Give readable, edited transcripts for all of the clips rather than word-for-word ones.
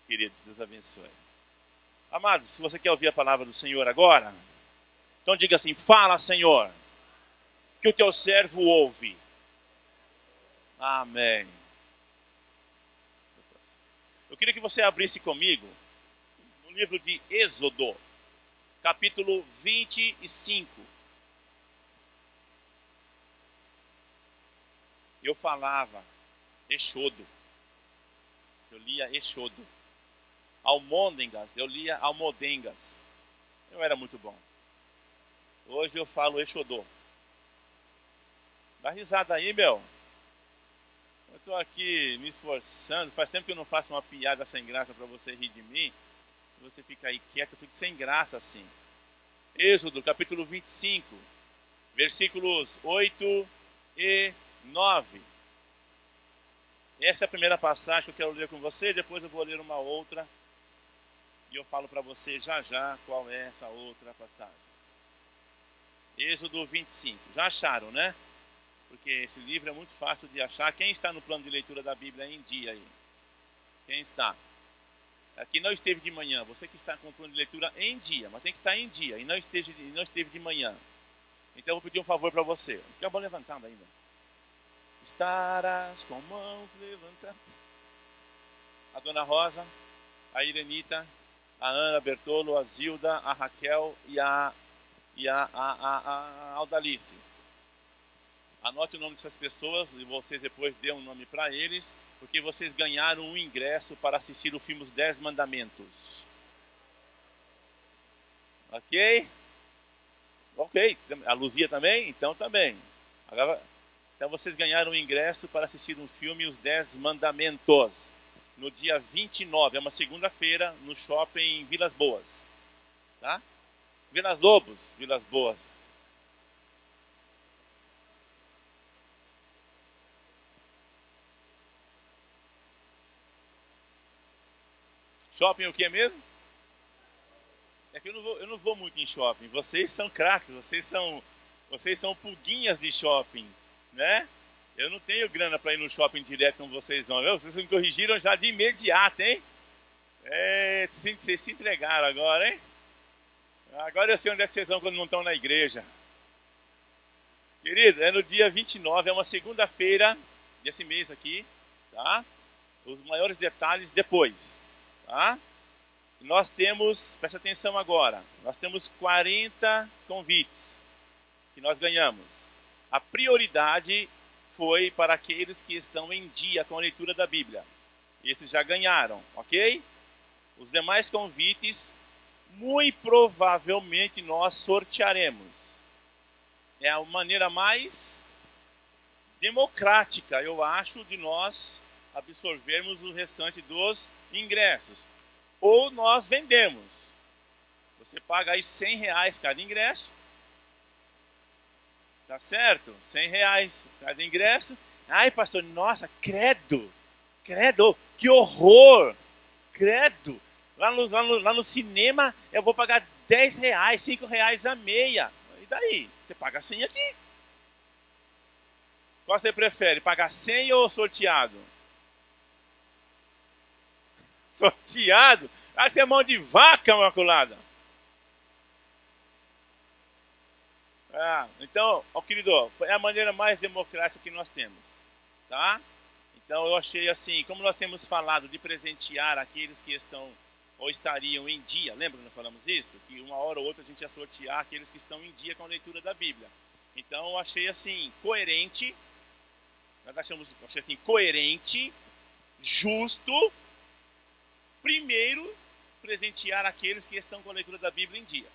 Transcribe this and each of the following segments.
queridos. Deus abençoe. Amados, se você quer ouvir a palavra do Senhor agora, então diga assim: fala, Senhor, que o teu servo ouve. Amém. Eu queria que você abrisse comigo no livro de Êxodo, capítulo 25. Eu falava Exodo. Eu lia Exodo. Almôndegas, eu lia Almodengas. Eu era muito bom. Hoje eu falo Exodô. Dá risada aí, meu. Eu tô aqui me esforçando. Faz tempo que eu não faço uma piada sem graça para você rir de mim. Você fica aí quieto, eu fico sem graça assim. Êxodo, capítulo 25, versículos 8 e 9. Essa é a primeira passagem que eu quero ler com você. Depois eu vou ler uma outra. E eu falo para você já já qual é essa outra passagem. Êxodo 25. Já acharam, né? Porque esse livro é muito fácil de achar. Quem está no plano de leitura da Bíblia em dia aí? Quem está? Aqui não esteve de manhã. Você que está com o plano de leitura em dia. Mas tem que estar em dia. E não esteve de manhã. Então eu vou pedir um favor para você. Fica bom levantado ainda. Estarás com mãos levantadas. A Dona Rosa, a Irenita, a Ana Bertolo, a Zilda, a Raquel e a Aldalice. Anote o nome dessas pessoas e vocês depois dêem um nome para eles, porque vocês ganharam um ingresso para assistir o filme Os 10 Mandamentos. Ok? Ok. A Luzia também? Então também. Agora, então vocês ganharam um ingresso para assistir um filme Os 10 Mandamentos. No dia 29, é uma segunda-feira, no shopping Vilas Boas. Tá? Vilas Lobos, Vilas Boas. Shopping o que mesmo? É que eu não vou muito em shopping. Vocês são craques, vocês são pulguinhas de shopping, né? Eu não tenho grana para ir no shopping direto com vocês não. Vocês me corrigiram já de imediato, hein? Vocês se entregaram agora, hein? Agora eu sei onde é que vocês vão quando não estão na igreja. Querido, é no dia 29, é uma segunda-feira desse mês aqui, tá? Os maiores detalhes depois, tá? Nós temos, presta atenção agora, nós temos 40 convites que nós ganhamos. A prioridade foi para aqueles que estão em dia com a leitura da Bíblia. Esses já ganharam, ok? Os demais convites, muito provavelmente nós sortearemos. É a maneira mais democrática, eu acho, de nós absorvermos o restante dos ingressos. Ou nós vendemos. Você paga aí R$100 cada ingresso. Tá certo? R$100 cada ingresso. Ai, pastor, nossa, credo, que horror, credo. Lá no cinema eu vou pagar R$10, R$5 a meia. E daí? Você paga 100 aqui. Qual você prefere? Pagar 100 ou sorteado? Sorteado? Ah, você é mão de vaca, maculada. Então, querido, é a maneira mais democrática que nós temos. Tá? Então eu achei assim, como nós temos falado de presentear aqueles que estão ou estariam em dia, lembra que nós falamos isso? Que uma hora ou outra a gente ia sortear aqueles que estão em dia com a leitura da Bíblia. Então eu achei assim, coerente, achei assim, coerente, justo, primeiro presentear aqueles que estão com a leitura da Bíblia em dia.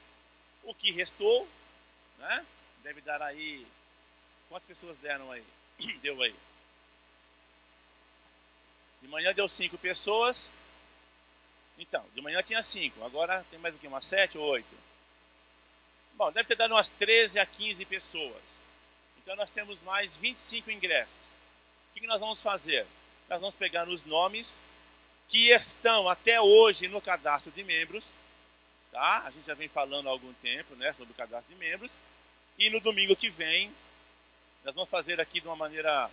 O que restou, né? Deve dar aí, quantas pessoas deram aí? Deu aí. De manhã deu 5 pessoas. Então, de manhã tinha 5. Agora tem mais o que? Umas 7 ou 8? Bom, deve ter dado umas 13 a 15 pessoas. Então nós temos mais 25 ingressos. O que nós vamos fazer? Nós vamos pegar os nomes que estão até hoje no cadastro de membros. Tá? A gente já vem falando há algum tempo, né, sobre o cadastro de membros. E no domingo que vem, nós vamos fazer aqui de uma maneira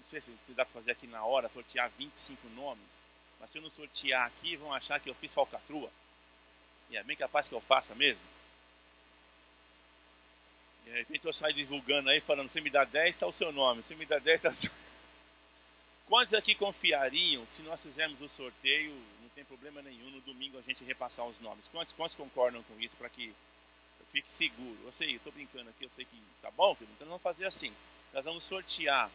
não sei se dá para fazer aqui na hora, sortear 25 nomes, mas se eu não sortear aqui, vão achar que eu fiz falcatrua. E é bem capaz que eu faça mesmo. De repente eu saio divulgando aí, falando, se me dá 10, está o seu nome, se me dá 10, está o seu... Quantos aqui confiariam que se nós fizermos o sorteio, não tem problema nenhum, no domingo a gente repassar os nomes? Quantos concordam com isso para que eu fique seguro? Eu sei, eu estou brincando aqui, eu sei que tá bom, então vamos fazer assim. Nós vamos sortear.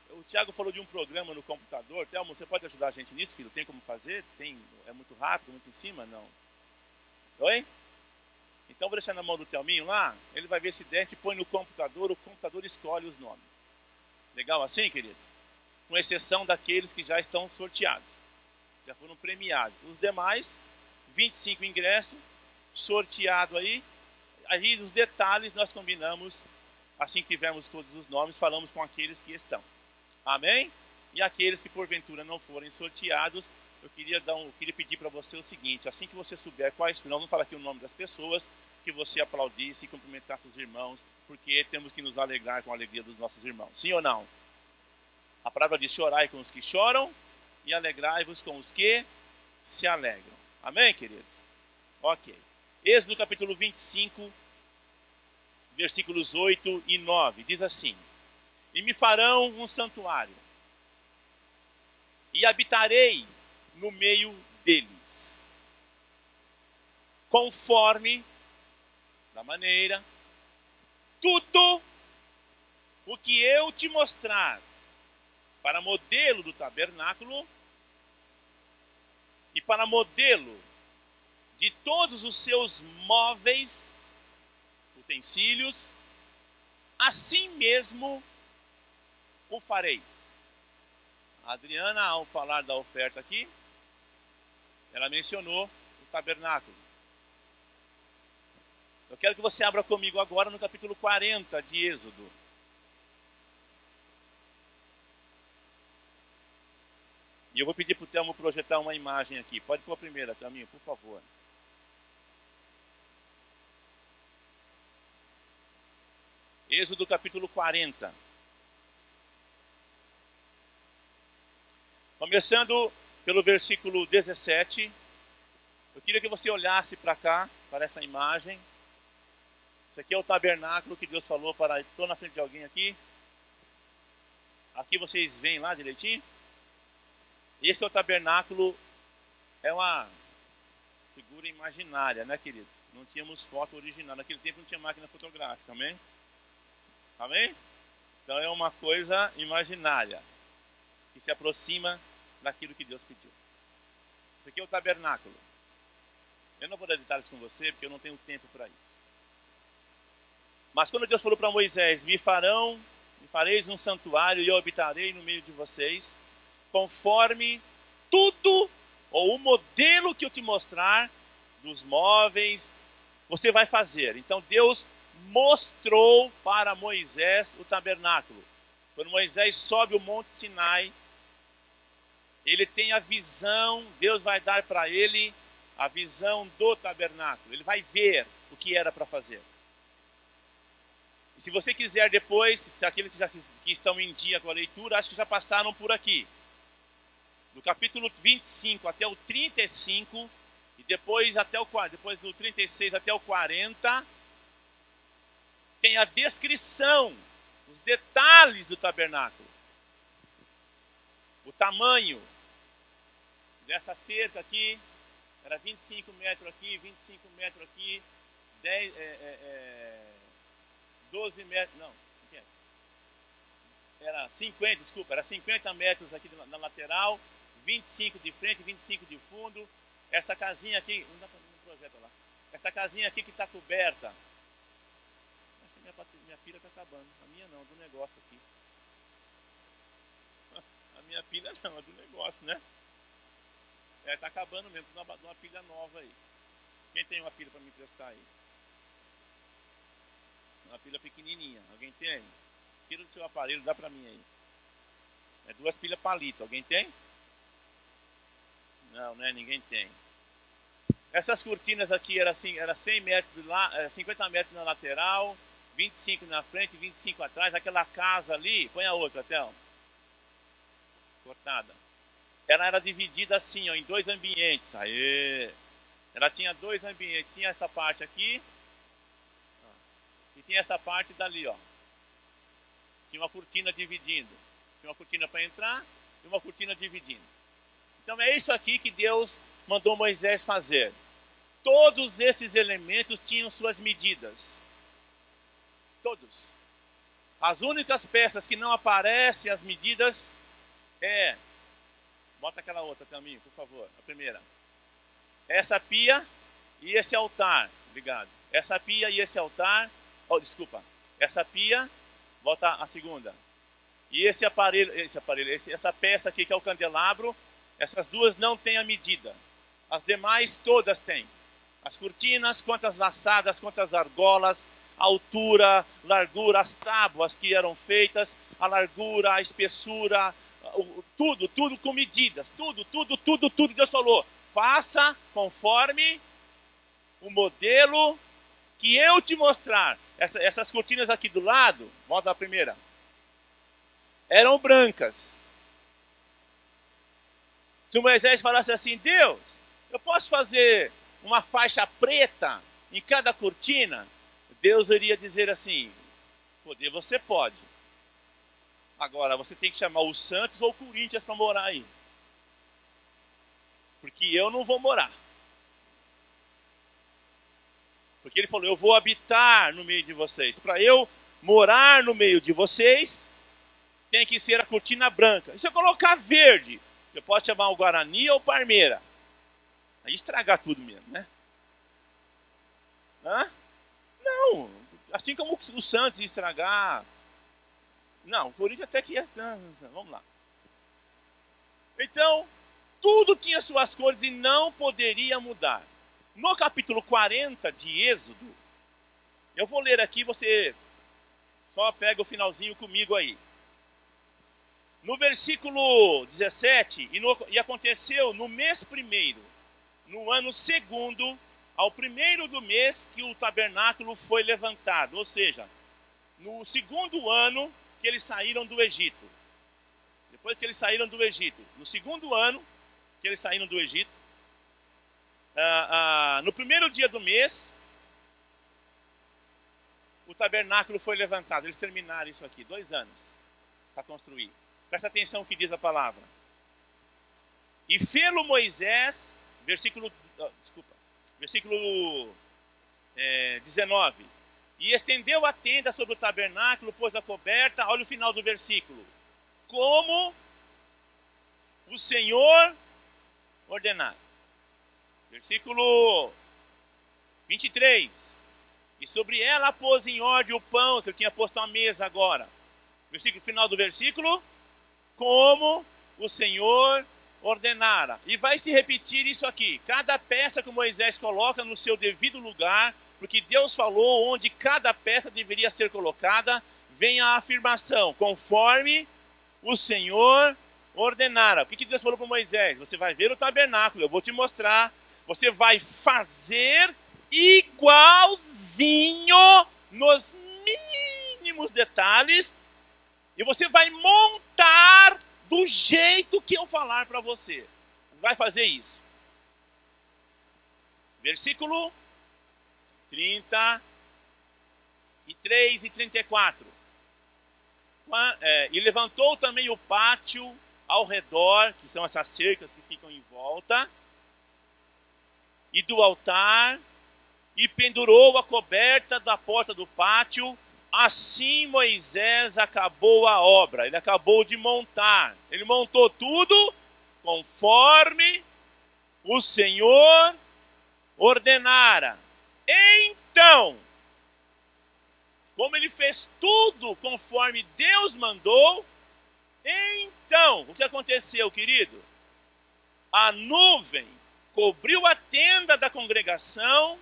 O Thiago falou de um programa no computador. Thelmo, você pode ajudar a gente nisso, filho? Tem como fazer? É muito rápido, muito em cima? Não. Oi? Então vou deixar na mão do Thelminho lá, ele vai ver se der, a gente põe no computador, o computador escolhe os nomes. Legal assim, queridos? Com exceção daqueles que já estão sorteados, já foram premiados. Os demais, 25 ingressos, sorteado aí os detalhes nós combinamos, assim que tivermos todos os nomes, falamos com aqueles que estão. Amém? E aqueles que porventura não forem sorteados, eu queria pedir para você o seguinte, assim que você souber quais, não vamos falar aqui o nome das pessoas, que você aplaudisse e cumprimentasse os irmãos, porque temos que nos alegrar com a alegria dos nossos irmãos. Sim ou não? A palavra diz, chorai com os que choram e alegrai-vos com os que se alegram. Amém, queridos? Ok. Êxodo capítulo 25, versículos 8 e 9, diz assim, e me farão um santuário, e habitarei no meio deles, conforme, da maneira, tudo o que eu te mostrar, para modelo do tabernáculo e para modelo de todos os seus móveis, utensílios, assim mesmo o fareis. A Adriana, ao falar da oferta aqui, ela mencionou o tabernáculo. Eu quero que você abra comigo agora no capítulo 40 de Êxodo. E eu vou pedir para o Thelmo projetar uma imagem aqui. Pode pôr a primeira, Thelminho, por favor. Êxodo capítulo 40. Começando pelo versículo 17. Eu queria que você olhasse para cá, para essa imagem. Isso aqui é o tabernáculo que Deus falou para... Estou na frente de alguém aqui. Aqui vocês veem lá direitinho? Esse é o tabernáculo, é uma figura imaginária, né, querido? Não tínhamos foto original. Naquele tempo não tinha máquina fotográfica, amém? Amém? Então é uma coisa imaginária, que se aproxima daquilo que Deus pediu. Isso aqui é o tabernáculo. Eu não vou dar detalhes com você, porque eu não tenho tempo para isso. Mas quando Deus falou para Moisés, me fareis um santuário e eu habitarei no meio de vocês, conforme tudo, ou o modelo que eu te mostrar, dos móveis, você vai fazer. Então Deus mostrou para Moisés o tabernáculo. Quando Moisés sobe o Monte Sinai, ele tem a visão, Deus vai dar para ele a visão do tabernáculo. Ele vai ver o que era para fazer. E se você quiser depois, se aqueles que estão em dia com a leitura, acho que já passaram por aqui. Do capítulo 25 até o 35, e depois do 36 até o 40, tem a descrição, os detalhes do tabernáculo. O tamanho dessa cerca aqui, era 25 metros aqui, 25 metros aqui, 12 metros, não, era 50 metros aqui na lateral, 25 de frente, 25 de fundo. Essa casinha aqui, não dá para ver no projeto lá. Essa casinha aqui que está coberta. Acho que minha pilha está acabando. A minha não, do negócio aqui. A minha pilha não, é do negócio, né? Está acabando mesmo, de uma pilha nova aí. Quem tem uma pilha para me emprestar aí? Uma pilha pequenininha. Alguém tem? Tira do seu aparelho, dá para mim aí. É 2 pilhas palito. Alguém tem? Não, né? Ninguém tem. Essas cortinas aqui era 100 metros de lá, 50 metros na lateral, 25 na frente, 25 atrás. Aquela casa ali, põe a outra, Thelma. cortada. Ela era dividida assim, ó, em dois ambientes. Aê! Ela tinha dois ambientes. Tinha essa parte aqui e tinha essa parte dali, ó. Tinha uma cortina dividindo. Tinha uma cortina para entrar e uma cortina dividindo. Então é isso aqui que Deus mandou Moisés fazer. Todos esses elementos tinham suas medidas. Todos. As únicas peças que não aparecem as medidas é... Bota aquela outra também, por favor. A primeira. Essa pia e esse altar. Obrigado. Essa pia e esse altar. Oh, desculpa. Essa pia. Bota a segunda. E esse aparelho, essa peça aqui que é o candelabro. Essas duas não têm a medida. As demais todas têm. As cortinas, quantas laçadas, quantas argolas, a altura, largura, as tábuas que eram feitas, a largura, a espessura, tudo com medidas, tudo. Deus falou, faça conforme o modelo que eu te mostrar. Essas cortinas aqui do lado, volta a primeira, eram brancas. Se Moisés falasse assim, Deus, eu posso fazer uma faixa preta em cada cortina? Deus iria dizer assim, poder você pode. Agora, você tem que chamar o Santos ou o Corinthians para morar aí. Porque eu não vou morar. Porque ele falou, eu vou habitar no meio de vocês. Para eu morar no meio de vocês, tem que ser a cortina branca. E se eu colocar verde, você pode chamar o Guarani ou o Parmeira. Aí estragar tudo mesmo, né? Hã? Não. Assim como o Santos ia estragar. Não, o Corinthians até que ia. Vamos lá. Então, tudo tinha suas cores e não poderia mudar. No capítulo 40 de Êxodo, eu vou ler aqui, você só pega o finalzinho comigo aí. No versículo 17, e aconteceu no mês primeiro, no ano segundo, ao primeiro do mês que o tabernáculo foi levantado. Ou seja, no segundo ano que eles saíram do Egito. Depois que eles saíram do Egito. No segundo ano que eles saíram do Egito. No primeiro dia do mês, o tabernáculo foi levantado. Eles terminaram isso aqui, 2 anos para construir. Presta atenção no que diz a palavra. E fê-lo Moisés, versículo 19. E estendeu a tenda sobre o tabernáculo, pôs a coberta, olha o final do versículo. Como o Senhor ordenar. Versículo 23. E sobre ela pôs em ordem o pão, que eu tinha posto à mesa agora. Final do versículo. Como o Senhor ordenara. E vai se repetir isso aqui. Cada peça que Moisés coloca no seu devido lugar, porque Deus falou onde cada peça deveria ser colocada, vem a afirmação, conforme o Senhor ordenara. O que Deus falou para Moisés? Você vai ver o tabernáculo, eu vou te mostrar. Você vai fazer igualzinho nos mínimos detalhes e você vai montar do jeito que eu falar para você. Vai fazer isso. Versículo 33 e 34. E levantou também o pátio ao redor, que são essas cercas que ficam em volta, e do altar, e pendurou a coberta da porta do pátio. Assim Moisés acabou a obra. Ele acabou de montar. Ele montou tudo conforme o Senhor ordenara. Então, como ele fez tudo conforme Deus mandou, então, o que aconteceu, querido? A nuvem cobriu a tenda da congregação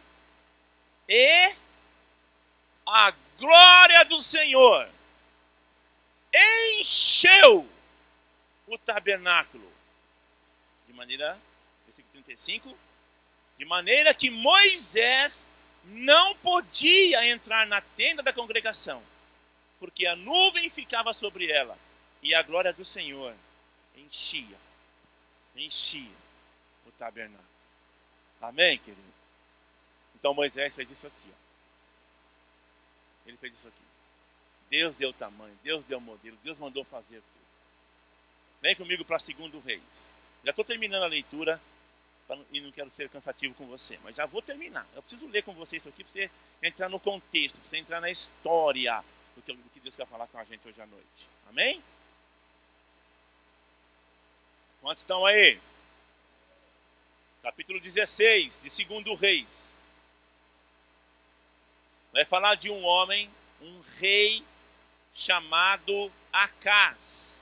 e a glória do Senhor encheu o tabernáculo. De maneira, versículo 35, de maneira que Moisés não podia entrar na tenda da congregação, porque a nuvem ficava sobre ela, e a glória do Senhor enchia o tabernáculo. Amém, querido? Então Moisés fez isso aqui. Ele fez isso aqui. Deus deu o tamanho, Deus deu o modelo, Deus mandou fazer tudo. Vem comigo para 2 Reis. Já estou terminando a leitura e não quero ser cansativo com você, mas já vou terminar. Eu preciso ler com você isso aqui para você entrar no contexto, para você entrar na história do que Deus quer falar com a gente hoje à noite. Amém? Quantos estão aí? Capítulo 16 de 2 Reis. Vai falar de um homem, um rei chamado Acaz.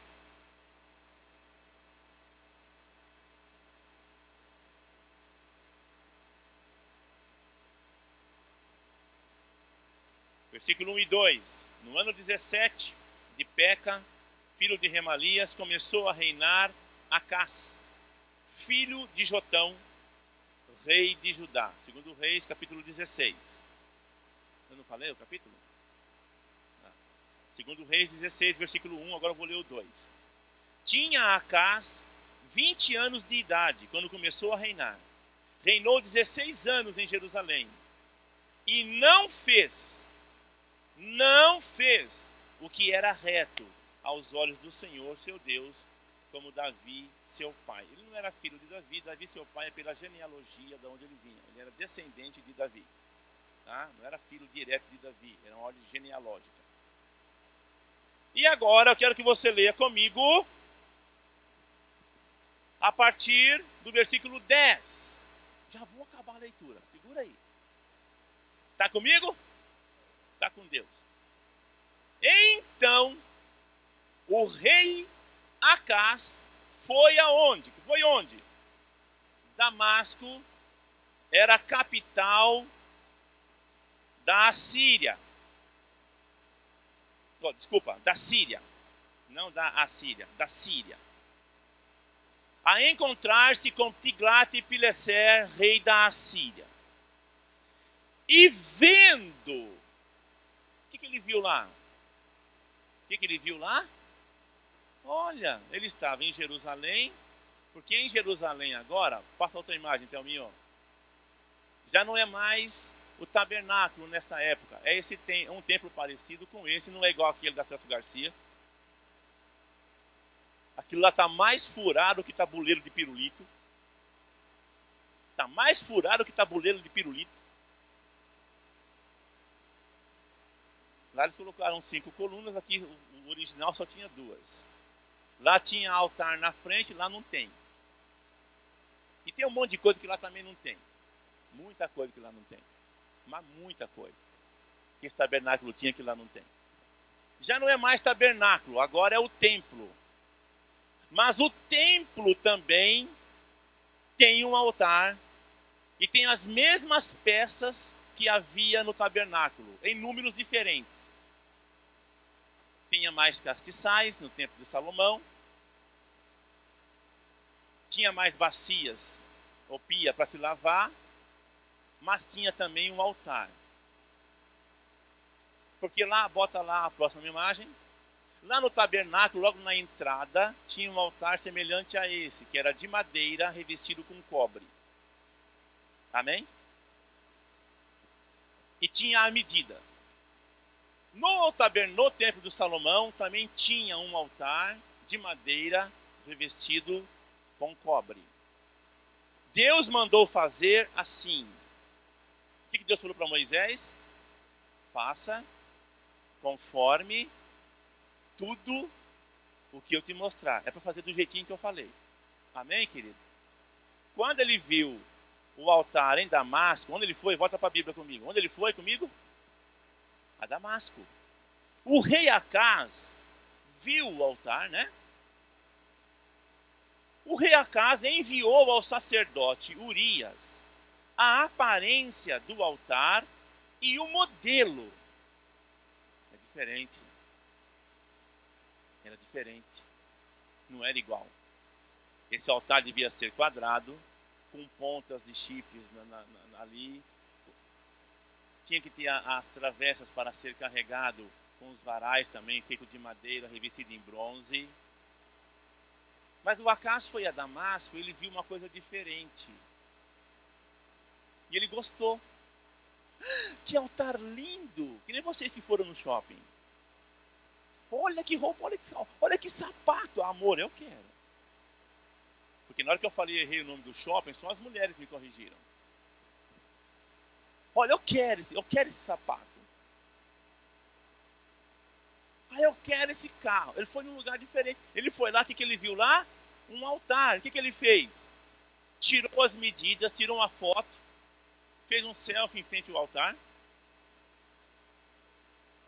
Versículo 1 e 2. No ano 17 de Peca, filho de Remalias, começou a reinar Acaz, filho de Jotão, rei de Judá. 2 Reis, capítulo 16. Eu não falei o capítulo? 2 Reis 16, versículo 1, agora eu vou ler o 2. Tinha Acaz 20 anos de idade quando começou a reinar. Reinou 16 anos em Jerusalém. E não fez o que era reto aos olhos do Senhor, seu Deus, como Davi, seu pai. Ele não era filho de Davi, Davi, seu pai, é pela genealogia de onde ele vinha. Ele era descendente de Davi. Tá? Não era filho direto de Davi, era uma ordem genealógica. E agora eu quero que você leia comigo a partir do versículo 10. Já vou acabar a leitura, segura aí. Está comigo? Está com Deus. Então, o rei Acaz foi aonde? Foi onde? Damasco era a capital da Assíria. Oh, desculpa, da Síria. Não da Assíria, da Síria. A encontrar-se com Tiglat-Pileser, rei da Assíria. E vendo, o que ele viu lá? O que ele viu lá? Olha, ele estava em Jerusalém, porque em Jerusalém agora, passa outra imagem, Thelminho, já não é mais o tabernáculo nesta época, é um templo parecido com esse, não é igual aquele da Celso Garcia. Aquilo lá está mais furado que tabuleiro de pirulito. Está mais furado que tabuleiro de pirulito. Lá eles colocaram 5 colunas, aqui o original só tinha 2. Lá tinha altar na frente, lá não tem. E tem um monte de coisa que lá também não tem. Muita coisa que lá não tem. Mas muita coisa. Que esse tabernáculo tinha que lá não tem. Já não é mais tabernáculo, agora é o templo. Mas o templo também tem um altar e tem as mesmas peças que havia no tabernáculo, em números diferentes. Tinha mais castiçais no templo de Salomão. Tinha mais bacias ou pia para se lavar. Mas tinha também um altar. Porque lá, bota lá a próxima imagem. Lá no tabernáculo, logo na entrada, tinha um altar semelhante a esse, que era de madeira revestido com cobre. Amém? E tinha a medida. No templo de Salomão também tinha um altar de madeira revestido com cobre. Deus mandou fazer assim. O que Deus falou para Moisés? Faça conforme tudo o que eu te mostrar. É para fazer do jeitinho que eu falei. Amém, querido? Quando ele viu o altar em Damasco, onde ele foi? Volta para a Bíblia comigo. Onde ele foi comigo? A Damasco. O rei Acaz viu o altar, né? O rei Acaz enviou ao sacerdote Urias a aparência do altar e o modelo. É diferente. Era diferente. Não era igual. Esse altar devia ser quadrado, com pontas de chifres ali. Tinha que ter as travessas para ser carregado com os varais também, feito de madeira, revestido em bronze. Mas o Acas foi a Damasco, ele viu uma coisa diferente. E ele gostou. Que altar lindo! Que nem vocês que foram no shopping. Olha que roupa, olha que sapato. Amor, eu quero. Porque na hora que eu falei errei o nome do shopping, só as mulheres me corrigiram. Olha, eu quero esse sapato. Ah, eu quero esse carro. Ele foi num lugar diferente. Ele foi lá, o que ele viu lá? Um altar. O que ele fez? Tirou as medidas, tirou uma foto, fez um selfie em frente ao altar.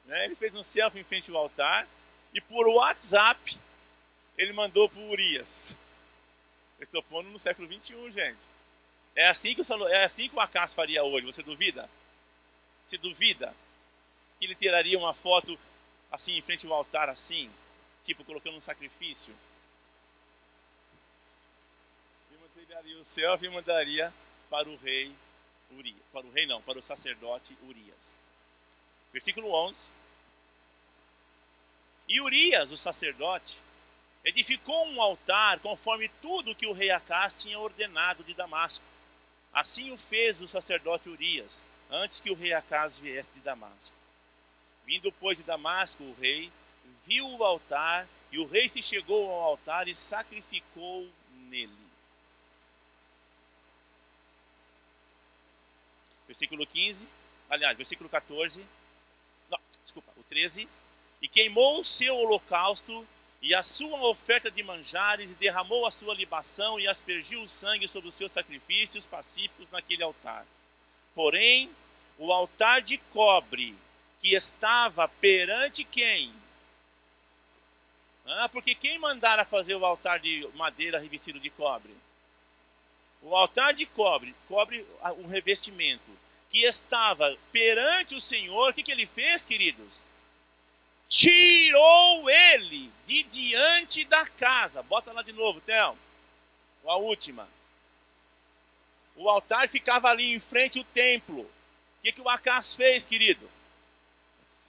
Ele fez um selfie em frente ao altar. E por WhatsApp, ele mandou para o Urias. Eu estou pondo no século XXI, gente. É assim que o Acas faria hoje. Você duvida? Você duvida que ele tiraria uma foto assim, em frente ao altar, assim? Tipo, colocando um sacrifício? E tiraria o selfie e mandaria para o rei Urias. Para o rei não, para o sacerdote Urias. Versículo 11. E Urias, o sacerdote, edificou um altar conforme tudo que o rei Acas tinha ordenado de Damasco. Assim o fez o sacerdote Urias, antes que o rei Acas viesse de Damasco. Vindo, pois, de Damasco, o rei viu o altar, e o rei se chegou ao altar e sacrificou nele. Versículo 14. Não, desculpa, o 13. E queimou o seu holocausto e a sua oferta de manjares, e derramou a sua libação, e aspergiu o sangue sobre os seus sacrifícios pacíficos naquele altar. Porém, o altar de cobre que estava perante quem? Porque quem mandara fazer o altar de madeira revestido de cobre? O altar de cobre, um revestimento, que estava perante o Senhor, o que ele fez, queridos? Tirou ele de diante da casa. Bota lá de novo, Théo. A última. O altar ficava ali em frente ao templo. O que o Acas fez, querido?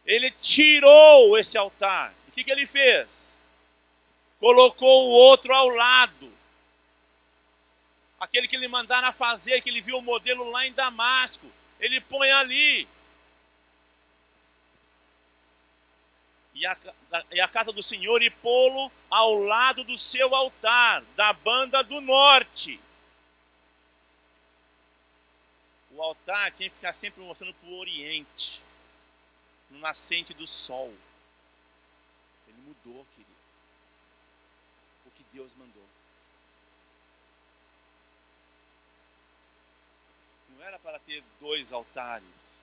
Ele tirou esse altar. O que ele fez? Colocou o outro ao lado. Aquele que ele mandara fazer, que ele viu o modelo lá em Damasco. Ele põe ali. E a casa do Senhor, e pô-lo ao lado do seu altar, da banda do norte. O altar tinha que ficar sempre mostrando para o oriente, no nascente do sol. Ele mudou, querido. O que Deus mandou. Não era para ter 2 altares.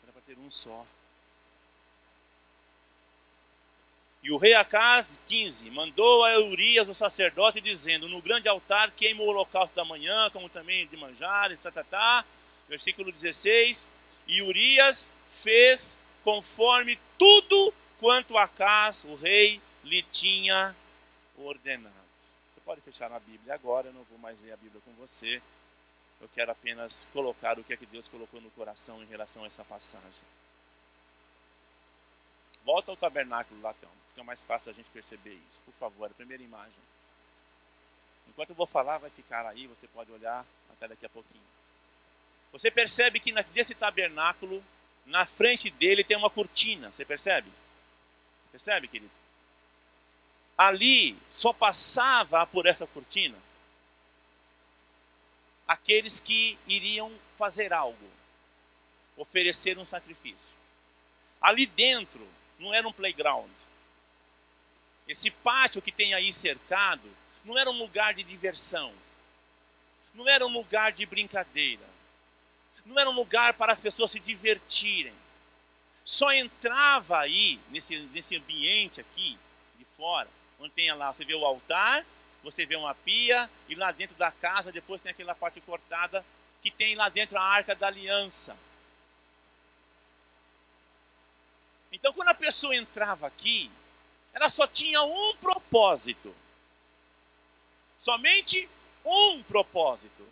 Era para ter um só. E o rei Acas, 15, mandou a Urias, o sacerdote, dizendo: no grande altar queima o holocausto da manhã, como também de manjares, Versículo 16. E Urias fez conforme tudo quanto Acas, o rei, lhe tinha ordenado. Você pode fechar na Bíblia agora, eu não vou mais ler a Bíblia com você. Eu quero apenas colocar o que é que Deus colocou no coração em relação a essa passagem. Volta ao tabernáculo lá, então. Fica mais fácil a gente perceber isso. Por favor, a primeira imagem. Enquanto eu vou falar, vai ficar aí, você pode olhar até daqui a pouquinho. Você percebe que desse tabernáculo, na frente dele tem uma cortina, você percebe? Percebe, querido? Ali só passava por essa cortina aqueles que iriam fazer algo, oferecer um sacrifício. Ali dentro não era um playground. Esse pátio que tem aí cercado não era um lugar de diversão. Não era um lugar de brincadeira. Não era um lugar para as pessoas se divertirem. Só entrava aí, nesse ambiente aqui, de fora, onde tem lá, você vê o altar, você vê uma pia, e lá dentro da casa, depois tem aquela parte cortada, que tem lá dentro a Arca da Aliança. Então, quando a pessoa entrava aqui, ela só tinha um propósito. Somente um propósito.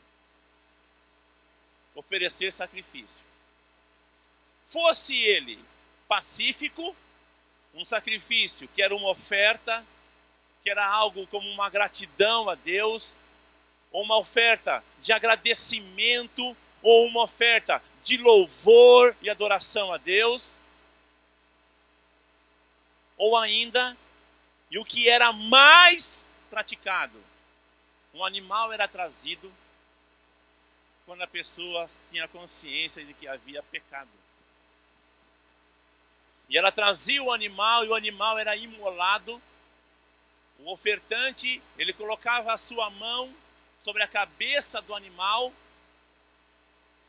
Oferecer sacrifício. Fosse ele pacífico, um sacrifício que era uma oferta, que era algo como uma gratidão a Deus, ou uma oferta de agradecimento, ou uma oferta de louvor e adoração a Deus, ou ainda, e o que era mais praticado, um animal era trazido quando a pessoa tinha consciência de que havia pecado. E ela trazia o animal, e o animal era imolado. O ofertante, ele colocava a sua mão sobre a cabeça do animal,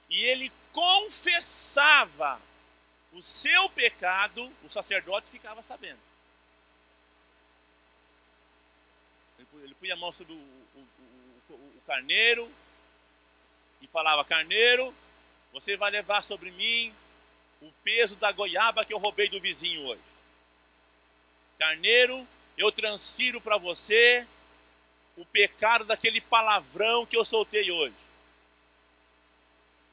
e ele confessava o seu pecado, o sacerdote ficava sabendo. Ele punha a mão sobre o carneiro e falava: carneiro, você vai levar sobre mim o peso da goiaba que eu roubei do vizinho hoje. Carneiro, eu transfiro para você o pecado daquele palavrão que eu soltei hoje.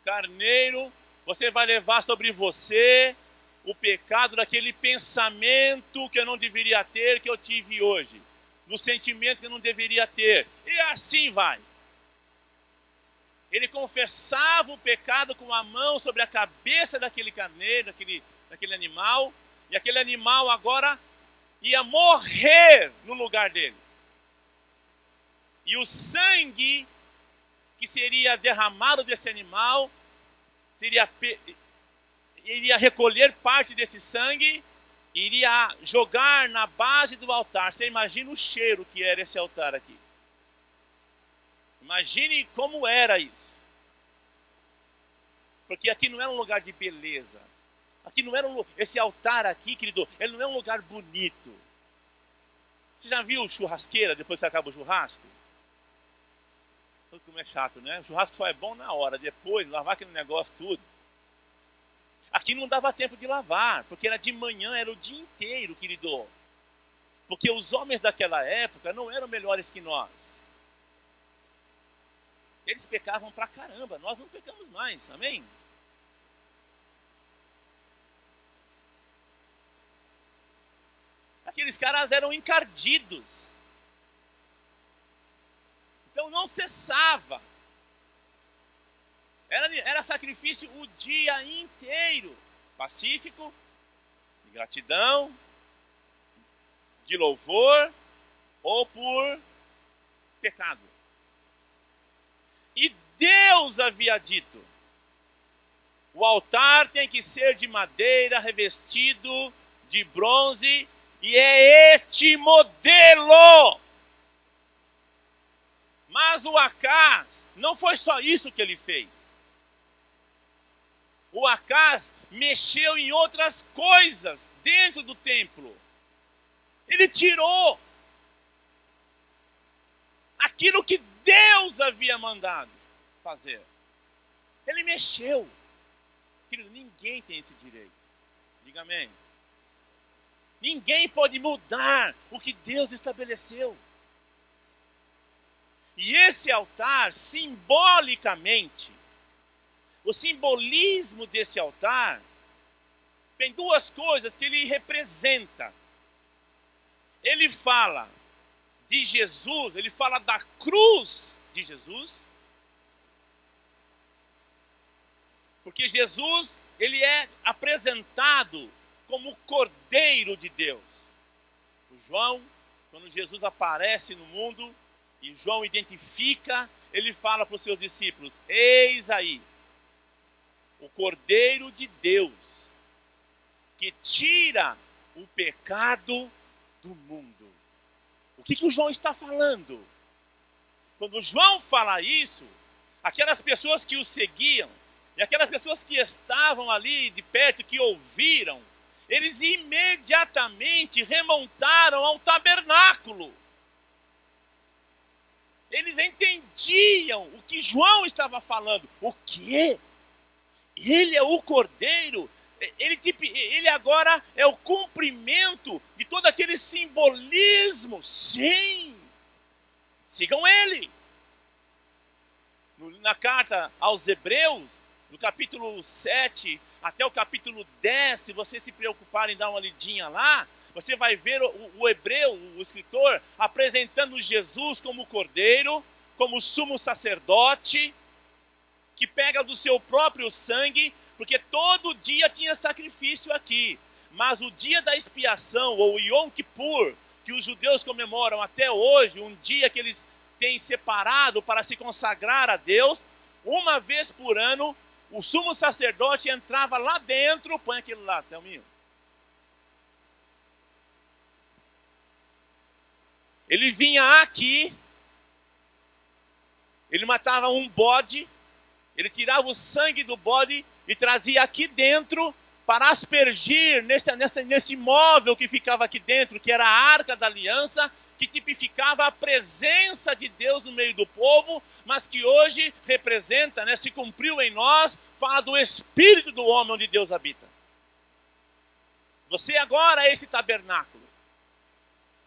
Carneiro, você vai levar sobre você o pecado daquele pensamento que eu não deveria ter, que eu tive hoje. Do sentimento que eu não deveria ter. E assim vai. Ele confessava o pecado com a mão sobre a cabeça daquele carneiro, daquele animal. E aquele animal agora ia morrer no lugar dele. E o sangue que seria derramado desse animal, iria recolher parte desse sangue, iria jogar na base do altar. Você imagina o cheiro que era esse altar aqui. Imagine como era isso. Porque aqui não era um lugar de beleza. Aqui não era esse altar aqui, querido, ele não é um lugar bonito. Você já viu churrasqueira depois que você acaba o churrasco? Como é chato, né? O churrasco só é bom na hora, depois lavar aquele negócio tudo. Aqui não dava tempo de lavar, porque era de manhã, era o dia inteiro, querido. Porque os homens daquela época não eram melhores que nós. Eles pecavam pra caramba, nós não pecamos mais, amém? Aqueles caras eram encardidos. Então não cessava. Era sacrifício o dia inteiro. Pacífico, de gratidão, de louvor ou por pecado. E Deus havia dito: o altar tem que ser de madeira, revestido de bronze, e é este modelo. Mas o Acaz, não foi só isso que ele fez. O Acaz mexeu em outras coisas dentro do templo. Ele tirou aquilo que Deus havia mandado fazer. Ele mexeu. Querido, ninguém tem esse direito. Diga amém. Ninguém pode mudar o que Deus estabeleceu. E esse altar, simbolicamente, o simbolismo desse altar, tem duas coisas que ele representa. Ele fala de Jesus, ele fala da cruz de Jesus, porque Jesus, ele é apresentado como o Cordeiro de Deus. O João, quando Jesus aparece no mundo, e João identifica, ele fala para os seus discípulos: eis aí, o Cordeiro de Deus, que tira o pecado do mundo. O que o João está falando? Quando João fala isso, aquelas pessoas que o seguiam, e aquelas pessoas que estavam ali de perto, que ouviram, eles imediatamente remontaram ao tabernáculo. Eles entendiam o que João estava falando. O quê? Ele é o Cordeiro. Ele agora é o cumprimento de todo aquele simbolismo. Sim. Sigam ele. Na carta aos Hebreus, no capítulo 7 até o capítulo 10, se vocês se preocuparem em dar uma lidinha lá, você vai ver o hebreu, o escritor, apresentando Jesus como cordeiro, como sumo sacerdote, que pega do seu próprio sangue, porque todo dia tinha sacrifício aqui. Mas o dia da expiação, ou Yom Kippur, que os judeus comemoram até hoje, um dia que eles têm separado para se consagrar a Deus, uma vez por ano, o sumo sacerdote entrava lá dentro, põe aquilo lá, Thelminho. Ele vinha aqui, ele matava um bode, ele tirava o sangue do bode e trazia aqui dentro para aspergir nesse móvel que ficava aqui dentro, que era a Arca da Aliança, que tipificava a presença de Deus no meio do povo, mas que hoje representa, se cumpriu em nós, fala do Espírito do homem onde Deus habita. Você agora é esse tabernáculo.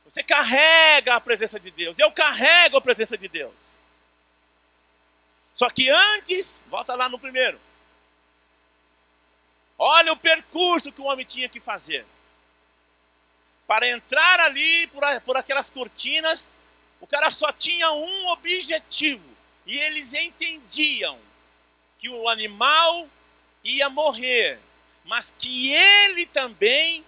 Você carrega a presença de Deus. Eu carrego a presença de Deus. Só que antes, volta lá no primeiro. Olha o percurso que o homem tinha que fazer. Para entrar ali por aquelas cortinas, o cara só tinha um objetivo. E eles entendiam que o animal ia morrer, mas que ele também,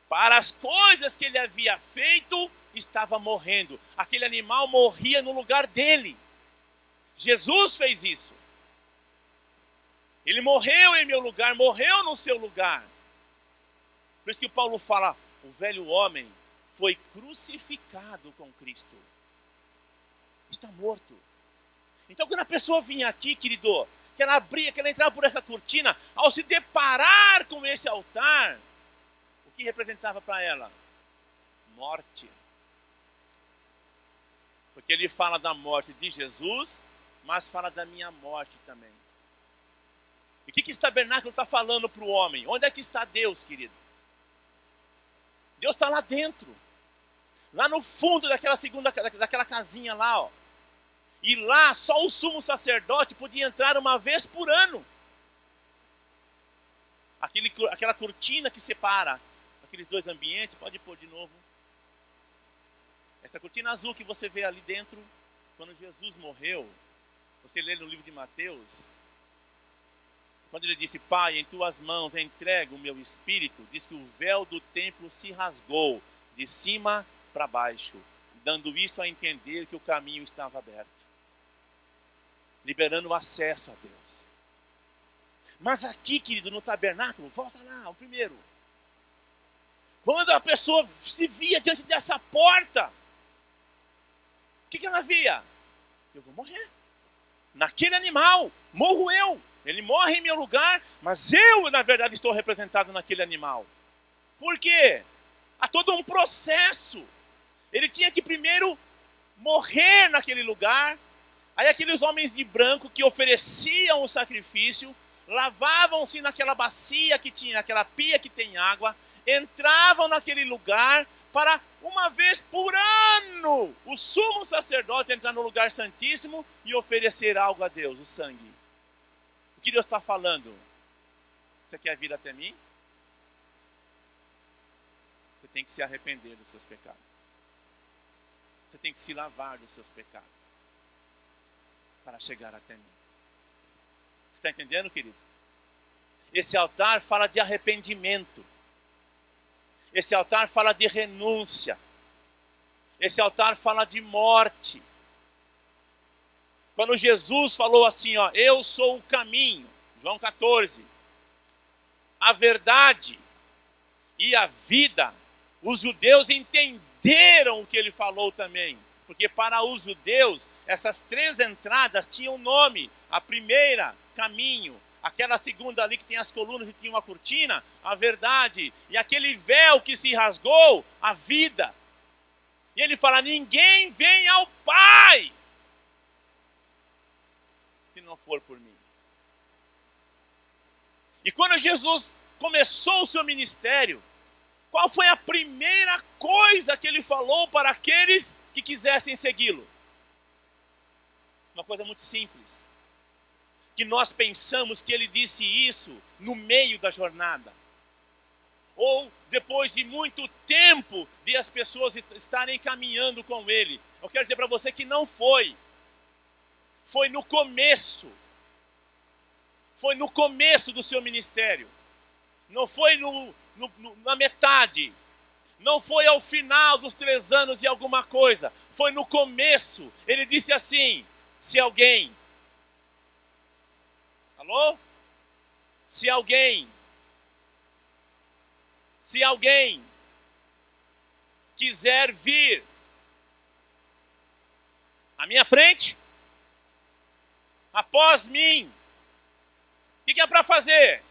para as coisas que ele havia feito, estava morrendo. Aquele animal morria no lugar dele. Jesus fez isso. Ele morreu em meu lugar, morreu no seu lugar. Por isso que Paulo fala, o velho homem foi crucificado com Cristo. Está morto. Então quando a pessoa vinha aqui, querido, que ela abria, que ela entrava por essa cortina, ao se deparar com esse altar, o que representava para ela? Morte. Porque ele fala da morte de Jesus, mas fala da minha morte também. E o que esse tabernáculo está falando para o homem? Onde é que está Deus, querido? Deus está lá dentro. Lá no fundo daquela casinha lá, ó. E lá só o sumo sacerdote podia entrar uma vez por ano. Aquela cortina que separa aqueles dois ambientes, pode pôr de novo. Essa cortina azul que você vê ali dentro, quando Jesus morreu, você lê no livro de Mateus, quando ele disse, Pai, em tuas mãos entrego o meu espírito, diz que o véu do templo se rasgou de cima para baixo, dando isso a entender que o caminho estava aberto, liberando o acesso a Deus. Mas aqui, querido, no tabernáculo, volta lá, o primeiro. Quando a pessoa se via diante dessa porta, o que ela via? Eu vou morrer. Naquele animal, morro eu. Ele morre em meu lugar, mas eu, na verdade, estou representado naquele animal. Por quê? Há todo um processo. Ele tinha que primeiro morrer naquele lugar. Aí aqueles homens de branco que ofereciam o sacrifício, lavavam-se naquela bacia que tinha, aquela pia que tem água, entravam naquele lugar para, uma vez por ano, o sumo sacerdote entrar no lugar santíssimo e oferecer algo a Deus, o sangue. O que Deus está falando? Você quer vir até mim? Você tem que se arrepender dos seus pecados. Você tem que se lavar dos seus pecados para chegar até mim. Você está entendendo, querido? Esse altar fala de arrependimento. Esse altar fala de renúncia. Esse altar fala de morte. Quando Jesus falou assim, ó, eu sou o caminho, João 14, a verdade e a vida, os judeus entenderam o que ele falou também. Porque para os judeus, essas três entradas tinham nome. A primeira, caminho. Aquela segunda ali que tem as colunas e tinha uma cortina, a verdade. E aquele véu que se rasgou, a vida. E ele fala, ninguém vem ao Pai se não for por mim. E quando Jesus começou o seu ministério, qual foi a primeira coisa que ele falou para aqueles que quisessem segui-lo? Uma coisa muito simples. Que nós pensamos que ele disse isso no meio da jornada. ou depois de muito tempo de as pessoas estarem caminhando com ele. Eu quero dizer para você que não foi. Foi no começo. Foi no começo do seu ministério. Não foi na metade. Não foi ao final dos 3 anos e alguma coisa. Foi no começo. Ele disse assim, se alguém... Alô? Se alguém quiser vir à minha frente, após mim, o que é para fazer?